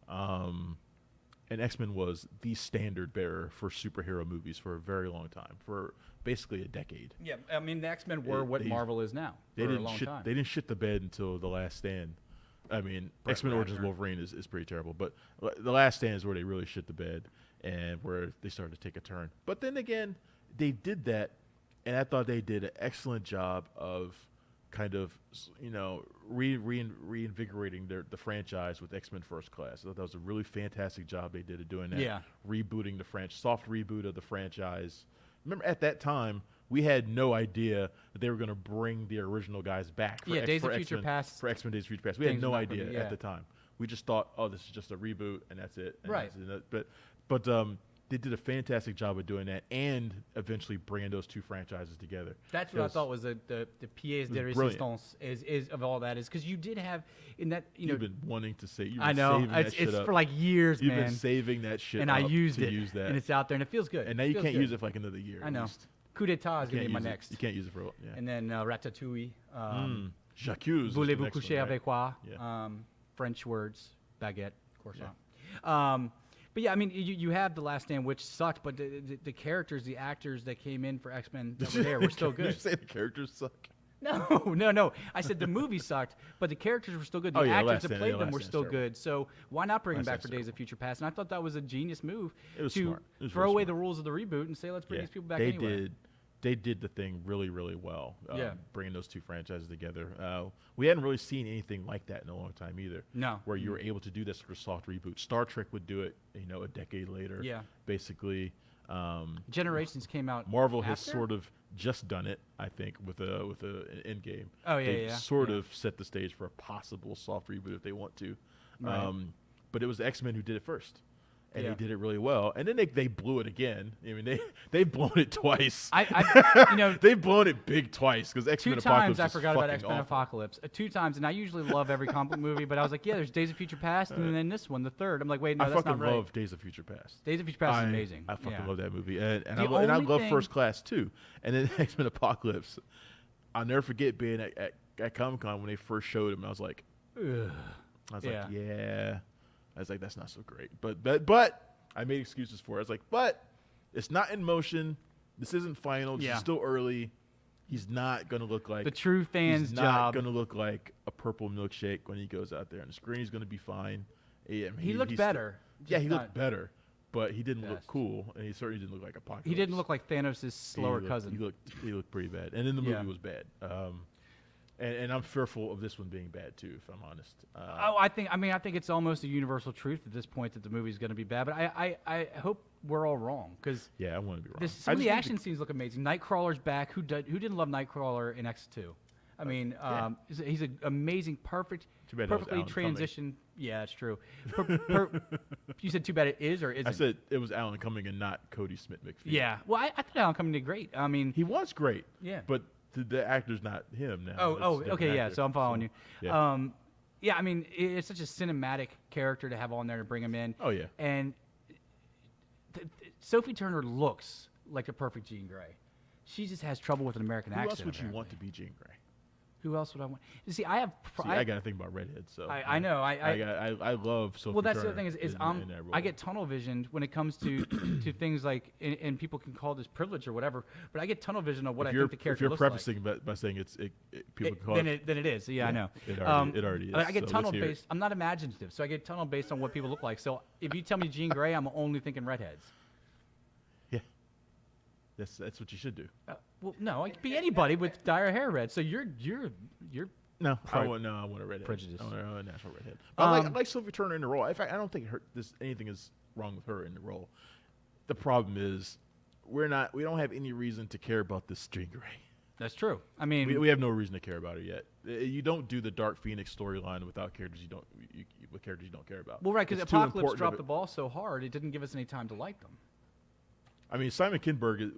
[SPEAKER 3] And X-Men was the standard bearer for superhero movies for a very long time, for basically a decade.
[SPEAKER 1] Yeah, I mean, the X-Men were what Marvel is now for a long time.
[SPEAKER 3] They didn't shit the bed until The Last Stand. I mean, X-Men Origins Wolverine is pretty terrible, but The Last Stand is where they really shit the bed and where they started to take a turn. But then again, they did that, and I thought they did an excellent job of kind of, reinvigorating the franchise with X-Men First Class. I thought that was a really fantastic job they did of doing that.
[SPEAKER 1] Yeah.
[SPEAKER 3] Rebooting the soft reboot of the franchise. Remember, at that time, we had no idea that they were going to bring the original guys back. For
[SPEAKER 1] Days of Future Past.
[SPEAKER 3] For X-Men Days of Future Past. We had no idea at the time. We just thought, oh, this is just a reboot, and that's it. And
[SPEAKER 1] right.
[SPEAKER 3] But they did a fantastic job of doing that and eventually bringing those two franchises together.
[SPEAKER 1] That's what I thought was the pièce de résistance is of all that is because you did have in that
[SPEAKER 3] you've been wanting to say
[SPEAKER 1] I know it's for like years,
[SPEAKER 3] man. You've been saving that shit,
[SPEAKER 1] and I used it,
[SPEAKER 3] use that,
[SPEAKER 1] and it's out there, and it feels good.
[SPEAKER 3] And now you can't use it for like another year.
[SPEAKER 1] I know. Coup d'état is gonna be my next.
[SPEAKER 3] You can't use it for
[SPEAKER 1] and then ratatouille.
[SPEAKER 3] J'accuse.
[SPEAKER 1] Voulez-vous coucher avec moi?
[SPEAKER 3] Yeah.
[SPEAKER 1] French words, baguette, croissant. Yeah. But yeah, I mean, you have The Last Stand, which sucked, but the characters, the actors that came in for X-Men that were there were still good.
[SPEAKER 3] Did you say the characters suck?
[SPEAKER 1] No. I said the movie sucked, but the characters were still good. The actors that played them were still good. So why not bring them back for Days of Future Past? And I thought that was a genius move to throw away the rules of the reboot and say, let's bring these people back anyway.
[SPEAKER 3] They did the thing really, really well, bringing those two franchises together. We hadn't really seen anything like that in a long time either.
[SPEAKER 1] No.
[SPEAKER 3] Where you were able to do this sort of soft reboot. Star Trek would do it, a decade later.
[SPEAKER 1] Yeah.
[SPEAKER 3] Basically.
[SPEAKER 1] Generations came out
[SPEAKER 3] Marvel
[SPEAKER 1] after?
[SPEAKER 3] has sort of just done it, I think, with an Endgame.
[SPEAKER 1] Oh, yeah,
[SPEAKER 3] They've sort of set the stage for a possible soft reboot if they want to.
[SPEAKER 1] Right.
[SPEAKER 3] But it was the X-Men who did it first. And they did it really well, and then they blew it again. I mean, they've blown it twice. They've blown it big twice because X-Men Apocalypse.
[SPEAKER 1] 2 times I forgot about X-Men Apocalypse. 2 times, and I usually love every comic book movie, but I was like, there's Days of Future Past, and then this one, the third. I'm like, wait, no, that's not right.
[SPEAKER 3] I fucking love Days of Future Past.
[SPEAKER 1] Days of Future Past is amazing.
[SPEAKER 3] I fucking love that movie, and I love First Class too. And then X-Men Apocalypse. I'll never forget being at Comic-Con when they first showed him, and I was like, ugh. I was like, that's not so great, but. I made excuses for it. I was like, but it's not in motion. This isn't final. This is still early. He's not going to look like
[SPEAKER 1] the true fan's
[SPEAKER 3] job. He's not going to look like a purple milkshake when he goes out there on the screen. He's going to be fine.
[SPEAKER 1] He looked better.
[SPEAKER 3] He looked better. but he didn't look
[SPEAKER 1] Best.
[SPEAKER 3] cool, and he certainly didn't look like Apocalypse.
[SPEAKER 1] He didn't look like Thanos' slower cousin.
[SPEAKER 3] He looked pretty bad, and then the movie
[SPEAKER 1] Yeah.
[SPEAKER 3] was bad. And I'm fearful of this one being bad too, if I'm honest.
[SPEAKER 1] I think it's almost a universal truth at this point that the movie's going to be bad. But I hope we're all wrong because
[SPEAKER 3] Yeah, I want to be wrong.
[SPEAKER 1] some of the action scenes look amazing. Nightcrawler's back. Who didn't love Nightcrawler in X2? I mean, he's an amazing, perfect,
[SPEAKER 3] Too bad that was
[SPEAKER 1] perfectly
[SPEAKER 3] Alan Cumming.
[SPEAKER 1] transitioned. Yeah, it's true. You said too bad it is or isn't?
[SPEAKER 3] I said it was Alan Cumming and not Cody Smith McPhee.
[SPEAKER 1] Yeah. Well, I thought Alan Cumming did great. I mean,
[SPEAKER 3] he was great.
[SPEAKER 1] Yeah.
[SPEAKER 3] but the actor's not him now.
[SPEAKER 1] Oh,
[SPEAKER 3] It's a different
[SPEAKER 1] okay, yeah.
[SPEAKER 3] actor,
[SPEAKER 1] So I'm following you.
[SPEAKER 3] Yeah.
[SPEAKER 1] Yeah, I mean, it's such a cinematic character to have on there to bring him in.
[SPEAKER 3] Oh, yeah.
[SPEAKER 1] And Sophie Turner looks like the perfect Jean Grey. She just has trouble with an American
[SPEAKER 3] Who
[SPEAKER 1] accent.
[SPEAKER 3] else would you
[SPEAKER 1] apparently.
[SPEAKER 3] want to be Jean Grey?
[SPEAKER 1] Who else would I want? You see, I have.
[SPEAKER 3] I got to think about redheads. So
[SPEAKER 1] I know.
[SPEAKER 3] I love Sophie
[SPEAKER 1] Well, that's the
[SPEAKER 3] Turner
[SPEAKER 1] other thing is
[SPEAKER 3] in that role.
[SPEAKER 1] I get tunnel visioned when it comes to to things like, and people can call this privilege or whatever, but I get tunnel vision of what I think the character
[SPEAKER 3] If you're
[SPEAKER 1] looks
[SPEAKER 3] prefacing by saying people can call
[SPEAKER 1] then it is. Yeah, I know.
[SPEAKER 3] It already is.
[SPEAKER 1] I get
[SPEAKER 3] so
[SPEAKER 1] tunnel
[SPEAKER 3] let's hear it.
[SPEAKER 1] based. I'm not imaginative, so I get tunnel based on what people look like. So if you tell me Jean Grey, I'm only thinking redheads.
[SPEAKER 3] Yeah, that's what you should do.
[SPEAKER 1] Well, no, I could be anybody with dire hair red. So you're
[SPEAKER 3] No,
[SPEAKER 1] Sorry.
[SPEAKER 3] I want a redhead.
[SPEAKER 1] Prejudice.
[SPEAKER 3] I want a natural redhead. But I like Sophie Turner in the role. In fact, I don't think anything is wrong with her in the role. The problem is we don't have any reason to care about this Jean Grey.
[SPEAKER 1] That's true. I mean,
[SPEAKER 3] We have no reason to care about her yet. You don't do the Dark Phoenix storyline without characters with characters you don't care about.
[SPEAKER 1] well, right, because
[SPEAKER 3] It's too
[SPEAKER 1] Apocalypse
[SPEAKER 3] important
[SPEAKER 1] dropped
[SPEAKER 3] of
[SPEAKER 1] the
[SPEAKER 3] it.
[SPEAKER 1] ball so hard, it didn't give us any time to like them.
[SPEAKER 3] I mean, Simon Kinberg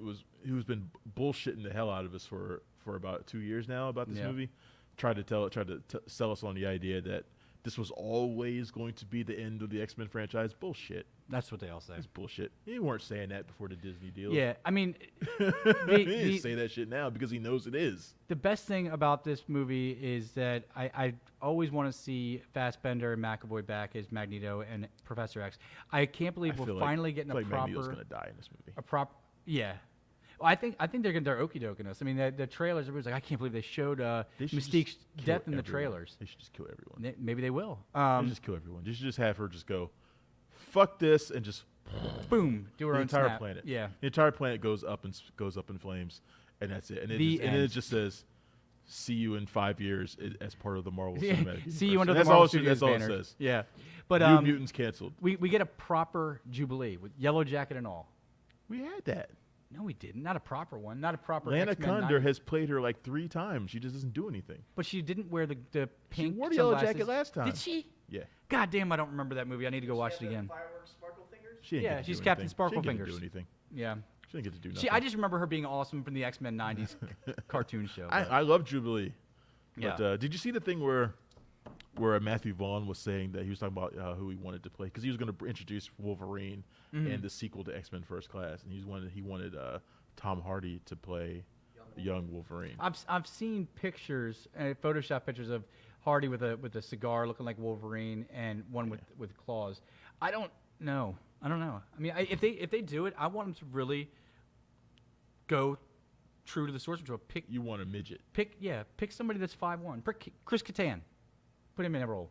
[SPEAKER 3] who's been bullshitting the hell out of us for about 2 years now about this
[SPEAKER 1] Yeah.
[SPEAKER 3] movie. Tried to sell us on the idea that this was always going to be the end of the X-Men franchise. Bullshit.
[SPEAKER 1] That's what they all say.
[SPEAKER 3] It's bullshit. You weren't saying that before the Disney deal.
[SPEAKER 1] Yeah, I mean,
[SPEAKER 3] he didn't say that shit now because he knows it is.
[SPEAKER 1] the best thing about this movie is that I always want to see Fassbender and McAvoy back as Magneto and Professor X. I can't believe we're finally getting
[SPEAKER 3] I feel
[SPEAKER 1] a
[SPEAKER 3] like
[SPEAKER 1] proper.
[SPEAKER 3] Magneto's gonna die in this movie.
[SPEAKER 1] Yeah. Well, I think they're okie doking us. I mean, the trailers. Everybody's like, I can't believe they showed
[SPEAKER 3] They should
[SPEAKER 1] Mystique's
[SPEAKER 3] just kill
[SPEAKER 1] death in the
[SPEAKER 3] everyone.
[SPEAKER 1] trailers.
[SPEAKER 3] They should just kill everyone.
[SPEAKER 1] Maybe they will.
[SPEAKER 3] They should just kill everyone. You should just have her just go, fuck this, and just
[SPEAKER 1] Boom, do her
[SPEAKER 3] the
[SPEAKER 1] own
[SPEAKER 3] entire
[SPEAKER 1] snap.
[SPEAKER 3] planet.
[SPEAKER 1] Yeah.
[SPEAKER 3] The entire planet goes up in flames, and that's it. And then it just says, "See you in 5 years" as part of the Marvel Cinematic
[SPEAKER 1] See you
[SPEAKER 3] Universe.
[SPEAKER 1] under
[SPEAKER 3] And
[SPEAKER 1] the
[SPEAKER 3] that's
[SPEAKER 1] Marvel
[SPEAKER 3] all
[SPEAKER 1] Studios
[SPEAKER 3] That's all it
[SPEAKER 1] banners.
[SPEAKER 3] says.
[SPEAKER 1] Yeah, but
[SPEAKER 3] New Mutants canceled.
[SPEAKER 1] we get a proper Jubilee with Yellow Jacket and all.
[SPEAKER 3] We had that.
[SPEAKER 1] No, we didn't. Not a proper one. Not a proper.
[SPEAKER 3] Lana
[SPEAKER 1] X-Men
[SPEAKER 3] Condor
[SPEAKER 1] 90s.
[SPEAKER 3] has played her like 3 times. She just doesn't do anything.
[SPEAKER 1] But she didn't wear the
[SPEAKER 3] She
[SPEAKER 1] pink.
[SPEAKER 3] wore the yellow
[SPEAKER 1] sunglasses.
[SPEAKER 3] jacket last time.
[SPEAKER 1] Did she?
[SPEAKER 3] Yeah.
[SPEAKER 1] God damn, I don't remember that movie. I need to go watch it again.
[SPEAKER 2] Fireworks, sparkle fingers.
[SPEAKER 3] She didn't
[SPEAKER 1] Yeah,
[SPEAKER 3] get to
[SPEAKER 1] she's
[SPEAKER 3] do
[SPEAKER 1] Captain
[SPEAKER 3] anything.
[SPEAKER 1] Sparkle
[SPEAKER 3] She didn't get to
[SPEAKER 1] Fingers.
[SPEAKER 3] do anything.
[SPEAKER 1] Yeah.
[SPEAKER 3] She didn't get to do nothing.
[SPEAKER 1] I just remember her being awesome from the X-Men '90s cartoon show. but-
[SPEAKER 3] I love Jubilee.
[SPEAKER 1] Yeah.
[SPEAKER 3] But did you see the thing where Matthew Vaughn was saying that he was talking about who he wanted to play because he was going to introduce Wolverine in the sequel to X-Men First Class, and he wanted Tom Hardy to play young Wolverine.
[SPEAKER 1] I've seen pictures, Photoshop pictures of Hardy with a cigar looking like Wolverine and one with claws. I don't know. I mean, if they do it, I want them to really go true to the source material.
[SPEAKER 3] You want a midget?
[SPEAKER 1] Pick somebody that's 5'1". Chris Kattan, put him in a role.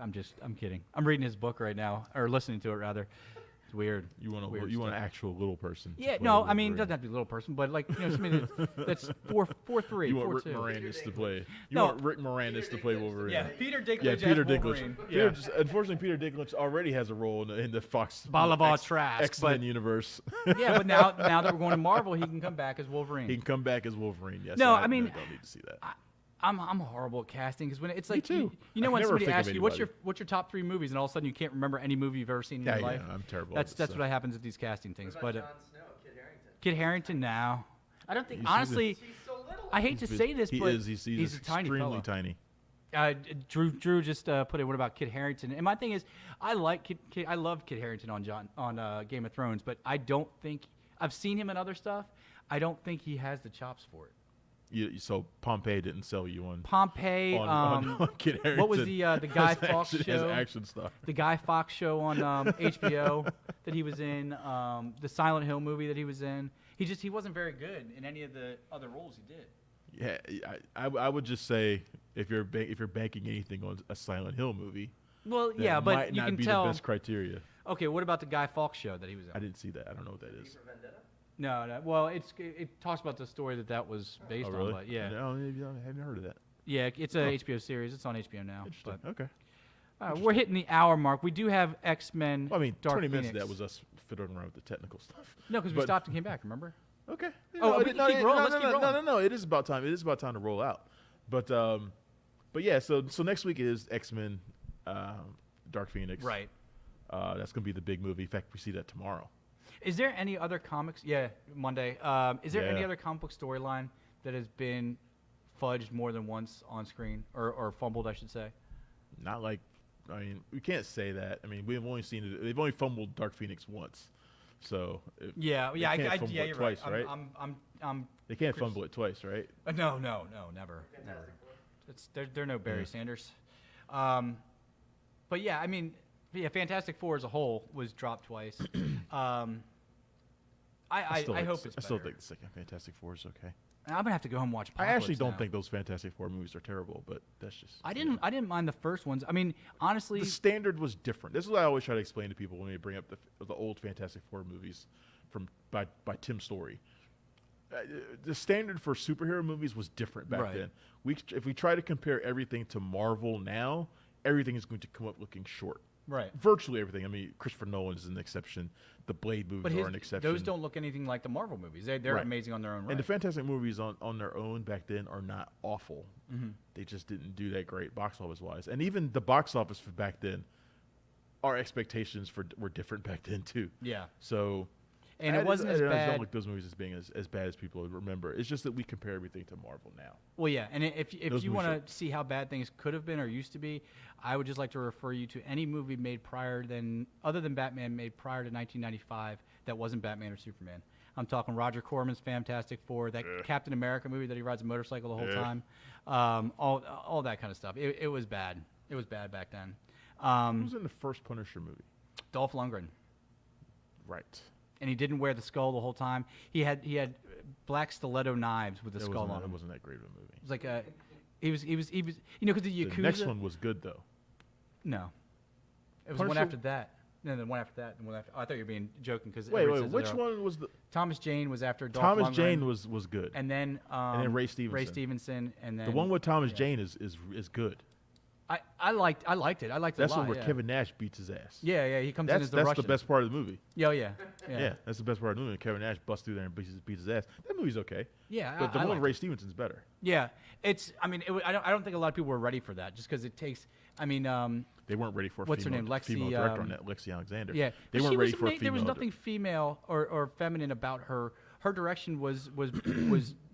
[SPEAKER 1] I'm kidding. I'm reading his book right now, or listening to it rather. It's weird.
[SPEAKER 3] You want
[SPEAKER 1] Weird
[SPEAKER 3] an
[SPEAKER 1] stuff.
[SPEAKER 3] actual little person? to
[SPEAKER 1] Yeah,
[SPEAKER 3] play
[SPEAKER 1] no, I
[SPEAKER 3] Wolverine.
[SPEAKER 1] mean, it doesn't have to be a little person, but like, somebody that's 4'3",
[SPEAKER 3] You want
[SPEAKER 1] 4'2".
[SPEAKER 3] Rick Moranis to play? You
[SPEAKER 1] No.
[SPEAKER 3] want Rick Moranis to play Wolverine?
[SPEAKER 1] Yeah, Peter Dinklage.
[SPEAKER 3] Yeah,
[SPEAKER 1] as
[SPEAKER 3] Peter
[SPEAKER 1] Wolverine.
[SPEAKER 3] Dinklage.
[SPEAKER 1] Yeah.
[SPEAKER 3] Unfortunately, Peter Dinklage already has a role in the Fox
[SPEAKER 1] Bolivar Trask,
[SPEAKER 3] X-Men
[SPEAKER 1] but-
[SPEAKER 3] universe.
[SPEAKER 1] Yeah, but now that we're going to Marvel, he can come back as Wolverine.
[SPEAKER 3] He can come back as Wolverine. Yes.
[SPEAKER 1] No,
[SPEAKER 3] I
[SPEAKER 1] I mean,
[SPEAKER 3] don't need to see that.
[SPEAKER 1] I'm horrible at casting because when it's like
[SPEAKER 3] too.
[SPEAKER 1] you know
[SPEAKER 3] I
[SPEAKER 1] when
[SPEAKER 3] can never
[SPEAKER 1] somebody
[SPEAKER 3] think of
[SPEAKER 1] asks you what's
[SPEAKER 3] anybody.
[SPEAKER 1] your top 3 movies and all of a sudden you can't remember any movie you've ever seen in
[SPEAKER 3] Yeah,
[SPEAKER 1] your life.
[SPEAKER 3] I'm terrible.
[SPEAKER 1] That's
[SPEAKER 3] at this
[SPEAKER 1] what happens with these casting things.
[SPEAKER 2] What
[SPEAKER 1] But
[SPEAKER 2] about Jon Snow, Kit Harington?
[SPEAKER 1] Kit Harington now, I don't think
[SPEAKER 3] He's
[SPEAKER 1] honestly.
[SPEAKER 2] He's so little.
[SPEAKER 1] I hate to say this, but
[SPEAKER 3] He's
[SPEAKER 1] he's a tiny
[SPEAKER 3] extremely
[SPEAKER 1] fella.
[SPEAKER 3] tiny.
[SPEAKER 1] Drew just put it. What about Kit Harington? And my thing is, I love Kit Harington on Game of Thrones, but I don't think I've seen him in other stuff. I don't think he has the chops for it.
[SPEAKER 3] So Pompeii didn't sell you on
[SPEAKER 1] Pompeii.
[SPEAKER 3] on Kit Harington.
[SPEAKER 1] What was the Guy
[SPEAKER 3] as
[SPEAKER 1] Fawkes
[SPEAKER 3] action, as
[SPEAKER 1] show?
[SPEAKER 3] action stuff.
[SPEAKER 1] The Guy Fawkes show on HBO that he was in. The Silent Hill movie that he was in. He wasn't very good in any of the other roles he did.
[SPEAKER 3] Yeah, I would just say if you're banking anything on a Silent Hill movie,
[SPEAKER 1] Well,
[SPEAKER 3] that
[SPEAKER 1] yeah, but
[SPEAKER 3] might
[SPEAKER 1] you
[SPEAKER 3] not
[SPEAKER 1] can
[SPEAKER 3] be
[SPEAKER 1] tell.
[SPEAKER 3] the best criteria.
[SPEAKER 1] Okay, what about the Guy Fawkes show that he was
[SPEAKER 3] I
[SPEAKER 1] on?
[SPEAKER 3] didn't see that. I don't know what that is.
[SPEAKER 2] For Vendetta?
[SPEAKER 1] No. Well, it talks about the story that was based
[SPEAKER 3] Oh, really?
[SPEAKER 1] on, but yeah.
[SPEAKER 3] No, I haven't heard of that.
[SPEAKER 1] Yeah, it's a HBO series. It's on HBO now.
[SPEAKER 3] Interesting.
[SPEAKER 1] But,
[SPEAKER 3] Okay.
[SPEAKER 1] we're hitting the hour mark. We do have X-Men.
[SPEAKER 3] Well, I mean,
[SPEAKER 1] Dark
[SPEAKER 3] 20 minutes
[SPEAKER 1] Phoenix.
[SPEAKER 3] of that was us fiddling around with the technical stuff.
[SPEAKER 1] No, because we
[SPEAKER 3] But-
[SPEAKER 1] stopped and came back. Remember?
[SPEAKER 3] Okay.
[SPEAKER 1] Oh, we can keep rolling. Let's keep rolling.
[SPEAKER 3] No. It is about time. It is about time to roll out. But yeah. So next week is X-Men, Dark Phoenix.
[SPEAKER 1] Right.
[SPEAKER 3] That's gonna be the big movie. In fact, we see that tomorrow.
[SPEAKER 1] Is there any other comics? Yeah, Monday. Is there any
[SPEAKER 3] Yeah.
[SPEAKER 1] other comic book storyline that has been fudged more than once on screen, or fumbled, I should say?
[SPEAKER 3] Not like, I mean, we can't say that. I mean, we've only seen it. They've only fumbled Dark Phoenix once, so
[SPEAKER 1] Yeah,
[SPEAKER 3] they can't fumble
[SPEAKER 1] yeah,
[SPEAKER 3] it
[SPEAKER 1] you're
[SPEAKER 3] twice,
[SPEAKER 1] right.
[SPEAKER 3] right?
[SPEAKER 1] I'm
[SPEAKER 3] They can't fumble it twice, right?
[SPEAKER 1] no, never.
[SPEAKER 2] Fantastic Four.
[SPEAKER 1] It's they're no Barry
[SPEAKER 3] Yeah.
[SPEAKER 1] Sanders. But yeah, I mean, yeah, Fantastic Four as a whole was dropped twice. I hope it's
[SPEAKER 3] I still
[SPEAKER 1] better.
[SPEAKER 3] think the second Fantastic Four is okay.
[SPEAKER 1] I'm gonna have to go home and watch.
[SPEAKER 3] I actually
[SPEAKER 1] Apocalypse
[SPEAKER 3] don't
[SPEAKER 1] now.
[SPEAKER 3] think those Fantastic Four movies are terrible, but that's just.
[SPEAKER 1] I didn't mind the first ones. I mean, honestly,
[SPEAKER 3] The standard was different. This is what I always try to explain to people when we bring up the old Fantastic Four movies by Tim Story. The standard for superhero movies was different back
[SPEAKER 1] Right.
[SPEAKER 3] then. If we try to compare everything to Marvel now, everything is going to come up looking short.
[SPEAKER 1] right.
[SPEAKER 3] Virtually everything. I mean, Christopher Nolan is an exception. The Blade movies
[SPEAKER 1] But
[SPEAKER 3] are an exception.
[SPEAKER 1] those don't look anything like the Marvel movies. They're
[SPEAKER 3] Right.
[SPEAKER 1] amazing on their own right.
[SPEAKER 3] And the Fantastic movies on their own back then are not awful.
[SPEAKER 1] Mm-hmm.
[SPEAKER 3] They just didn't do that great box office wise. And even the box office for back then, our expectations were different back then too.
[SPEAKER 1] Yeah,
[SPEAKER 3] So,
[SPEAKER 1] and it wasn't as
[SPEAKER 3] I
[SPEAKER 1] bad.
[SPEAKER 3] don't like those movies as being as bad as people would remember. It's just that we compare everything to Marvel now.
[SPEAKER 1] Well, yeah, and if
[SPEAKER 3] Those
[SPEAKER 1] you
[SPEAKER 3] movies
[SPEAKER 1] want to see how bad things could have been or used to be, I would just like to refer you to any movie other than Batman, made prior to 1995 that wasn't Batman or Superman. I'm talking Roger Corman's Fantastic Four, that Captain America movie that he rides a motorcycle the whole time, all that kind of stuff. It was bad. It was bad back then.
[SPEAKER 3] Who was in the first Punisher movie?
[SPEAKER 1] Dolph Lundgren.
[SPEAKER 3] Right.
[SPEAKER 1] And he didn't wear the skull the whole time. He had black stiletto knives with the skull on
[SPEAKER 3] It
[SPEAKER 1] them.
[SPEAKER 3] wasn't that great of a movie.
[SPEAKER 1] It was like he was because the Yakuza.
[SPEAKER 3] The next one was good though.
[SPEAKER 1] No, it was the one
[SPEAKER 3] Punisher-
[SPEAKER 1] after that. No, the one after that. The one after. Oh, I thought you were being joking because
[SPEAKER 3] Wait, which one was the
[SPEAKER 1] Thomas Jane was after Dolph
[SPEAKER 3] Thomas
[SPEAKER 1] Lundgren,
[SPEAKER 3] Jane was good.
[SPEAKER 1] and then
[SPEAKER 3] Ray Stevenson.
[SPEAKER 1] Ray Stevenson, and then
[SPEAKER 3] The one with Thomas
[SPEAKER 1] yeah.
[SPEAKER 3] Jane is good.
[SPEAKER 1] I liked it. I liked it
[SPEAKER 3] That's
[SPEAKER 1] a
[SPEAKER 3] the
[SPEAKER 1] lot.
[SPEAKER 3] one where
[SPEAKER 1] yeah.
[SPEAKER 3] Kevin Nash beats his ass.
[SPEAKER 1] Yeah, he comes in
[SPEAKER 3] That's
[SPEAKER 1] as the
[SPEAKER 3] the
[SPEAKER 1] Russian.
[SPEAKER 3] best part of the movie.
[SPEAKER 1] Yeah, yeah.
[SPEAKER 3] Yeah, that's the best part of the movie. Kevin Nash busts through there and beats his ass. That movie's okay.
[SPEAKER 1] Yeah,
[SPEAKER 3] But the
[SPEAKER 1] I
[SPEAKER 3] one
[SPEAKER 1] liked
[SPEAKER 3] with Ray Stevenson's better.
[SPEAKER 1] Yeah, it's. I mean, I don't think a lot of people were ready for that, just because it takes. I mean,
[SPEAKER 3] They weren't ready for a
[SPEAKER 1] What's her
[SPEAKER 3] female,
[SPEAKER 1] name? Lexi,
[SPEAKER 3] female director on that, Lexi Alexander.
[SPEAKER 1] yeah,
[SPEAKER 3] They
[SPEAKER 1] but
[SPEAKER 3] weren't
[SPEAKER 1] she
[SPEAKER 3] ready
[SPEAKER 1] was
[SPEAKER 3] for a
[SPEAKER 1] ama-
[SPEAKER 3] female.
[SPEAKER 1] There was nothing female or feminine about her. Her direction was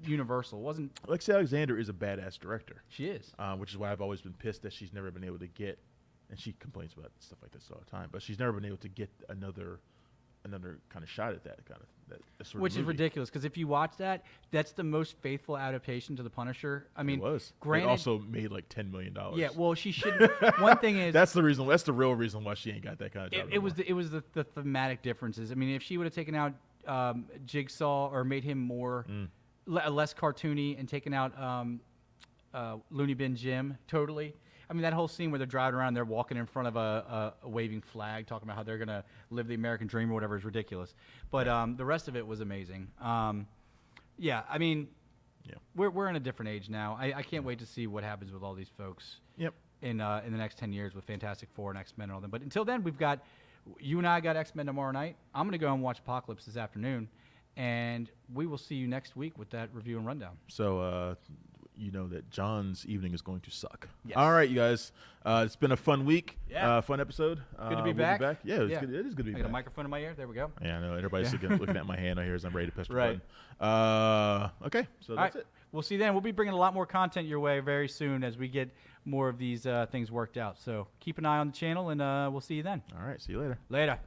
[SPEAKER 1] universal. It wasn't.
[SPEAKER 3] Lexi Alexander is a badass director,
[SPEAKER 1] She is.
[SPEAKER 3] which is why I've always been pissed that she's never been able to get, and she complains about stuff like this all the time, but she's never been able to get another kind of shot at that kind of that sort
[SPEAKER 1] Which
[SPEAKER 3] of
[SPEAKER 1] is
[SPEAKER 3] movie.
[SPEAKER 1] ridiculous because if you watch that, that's the most faithful adaptation to the Punisher. I mean,
[SPEAKER 3] It was.
[SPEAKER 1] granted,
[SPEAKER 3] It also made like $10 million.
[SPEAKER 1] yeah. Well, she should. One thing is,
[SPEAKER 3] That's the reason. That's the real reason why she ain't got that kind of job.
[SPEAKER 1] it was the thematic differences. I mean, if she would have taken out Jigsaw or made him more less cartoony and taken out Looney Bin Jim totally. I mean, that whole scene where they're driving around, they're walking in front of a waving flag, talking about how they're gonna live the American dream or whatever is ridiculous. But the rest of it was amazing. Yeah, I mean,
[SPEAKER 3] Yeah.
[SPEAKER 1] we're in a different age now. I can't wait to see what happens with all these folks
[SPEAKER 3] Yep.
[SPEAKER 1] in the next 10 years with Fantastic Four and X-Men and all them. But until then, you and I got X-Men tomorrow night. I'm going to go and watch Apocalypse this afternoon, and we will see you next week with that review and rundown.
[SPEAKER 3] So you know that John's evening is going to suck.
[SPEAKER 1] Yes.
[SPEAKER 3] All right, you guys. It's been a fun week.
[SPEAKER 1] Yeah.
[SPEAKER 3] Fun episode.
[SPEAKER 1] Good to be
[SPEAKER 3] we'll
[SPEAKER 1] back.
[SPEAKER 3] Yeah, it's good. It is good to be
[SPEAKER 1] I got a
[SPEAKER 3] back.
[SPEAKER 1] microphone in my ear. There we go.
[SPEAKER 3] Yeah, I know. Everybody's looking at my hand right here as I'm ready to push the
[SPEAKER 1] Right.
[SPEAKER 3] button. Okay, so
[SPEAKER 1] All
[SPEAKER 3] that's
[SPEAKER 1] right.
[SPEAKER 3] it.
[SPEAKER 1] We'll see you then. We'll be bringing a lot more content your way very soon as we get more of these things worked out. So keep an eye on the channel, and we'll see you then.
[SPEAKER 3] All right, see you later.
[SPEAKER 1] Later.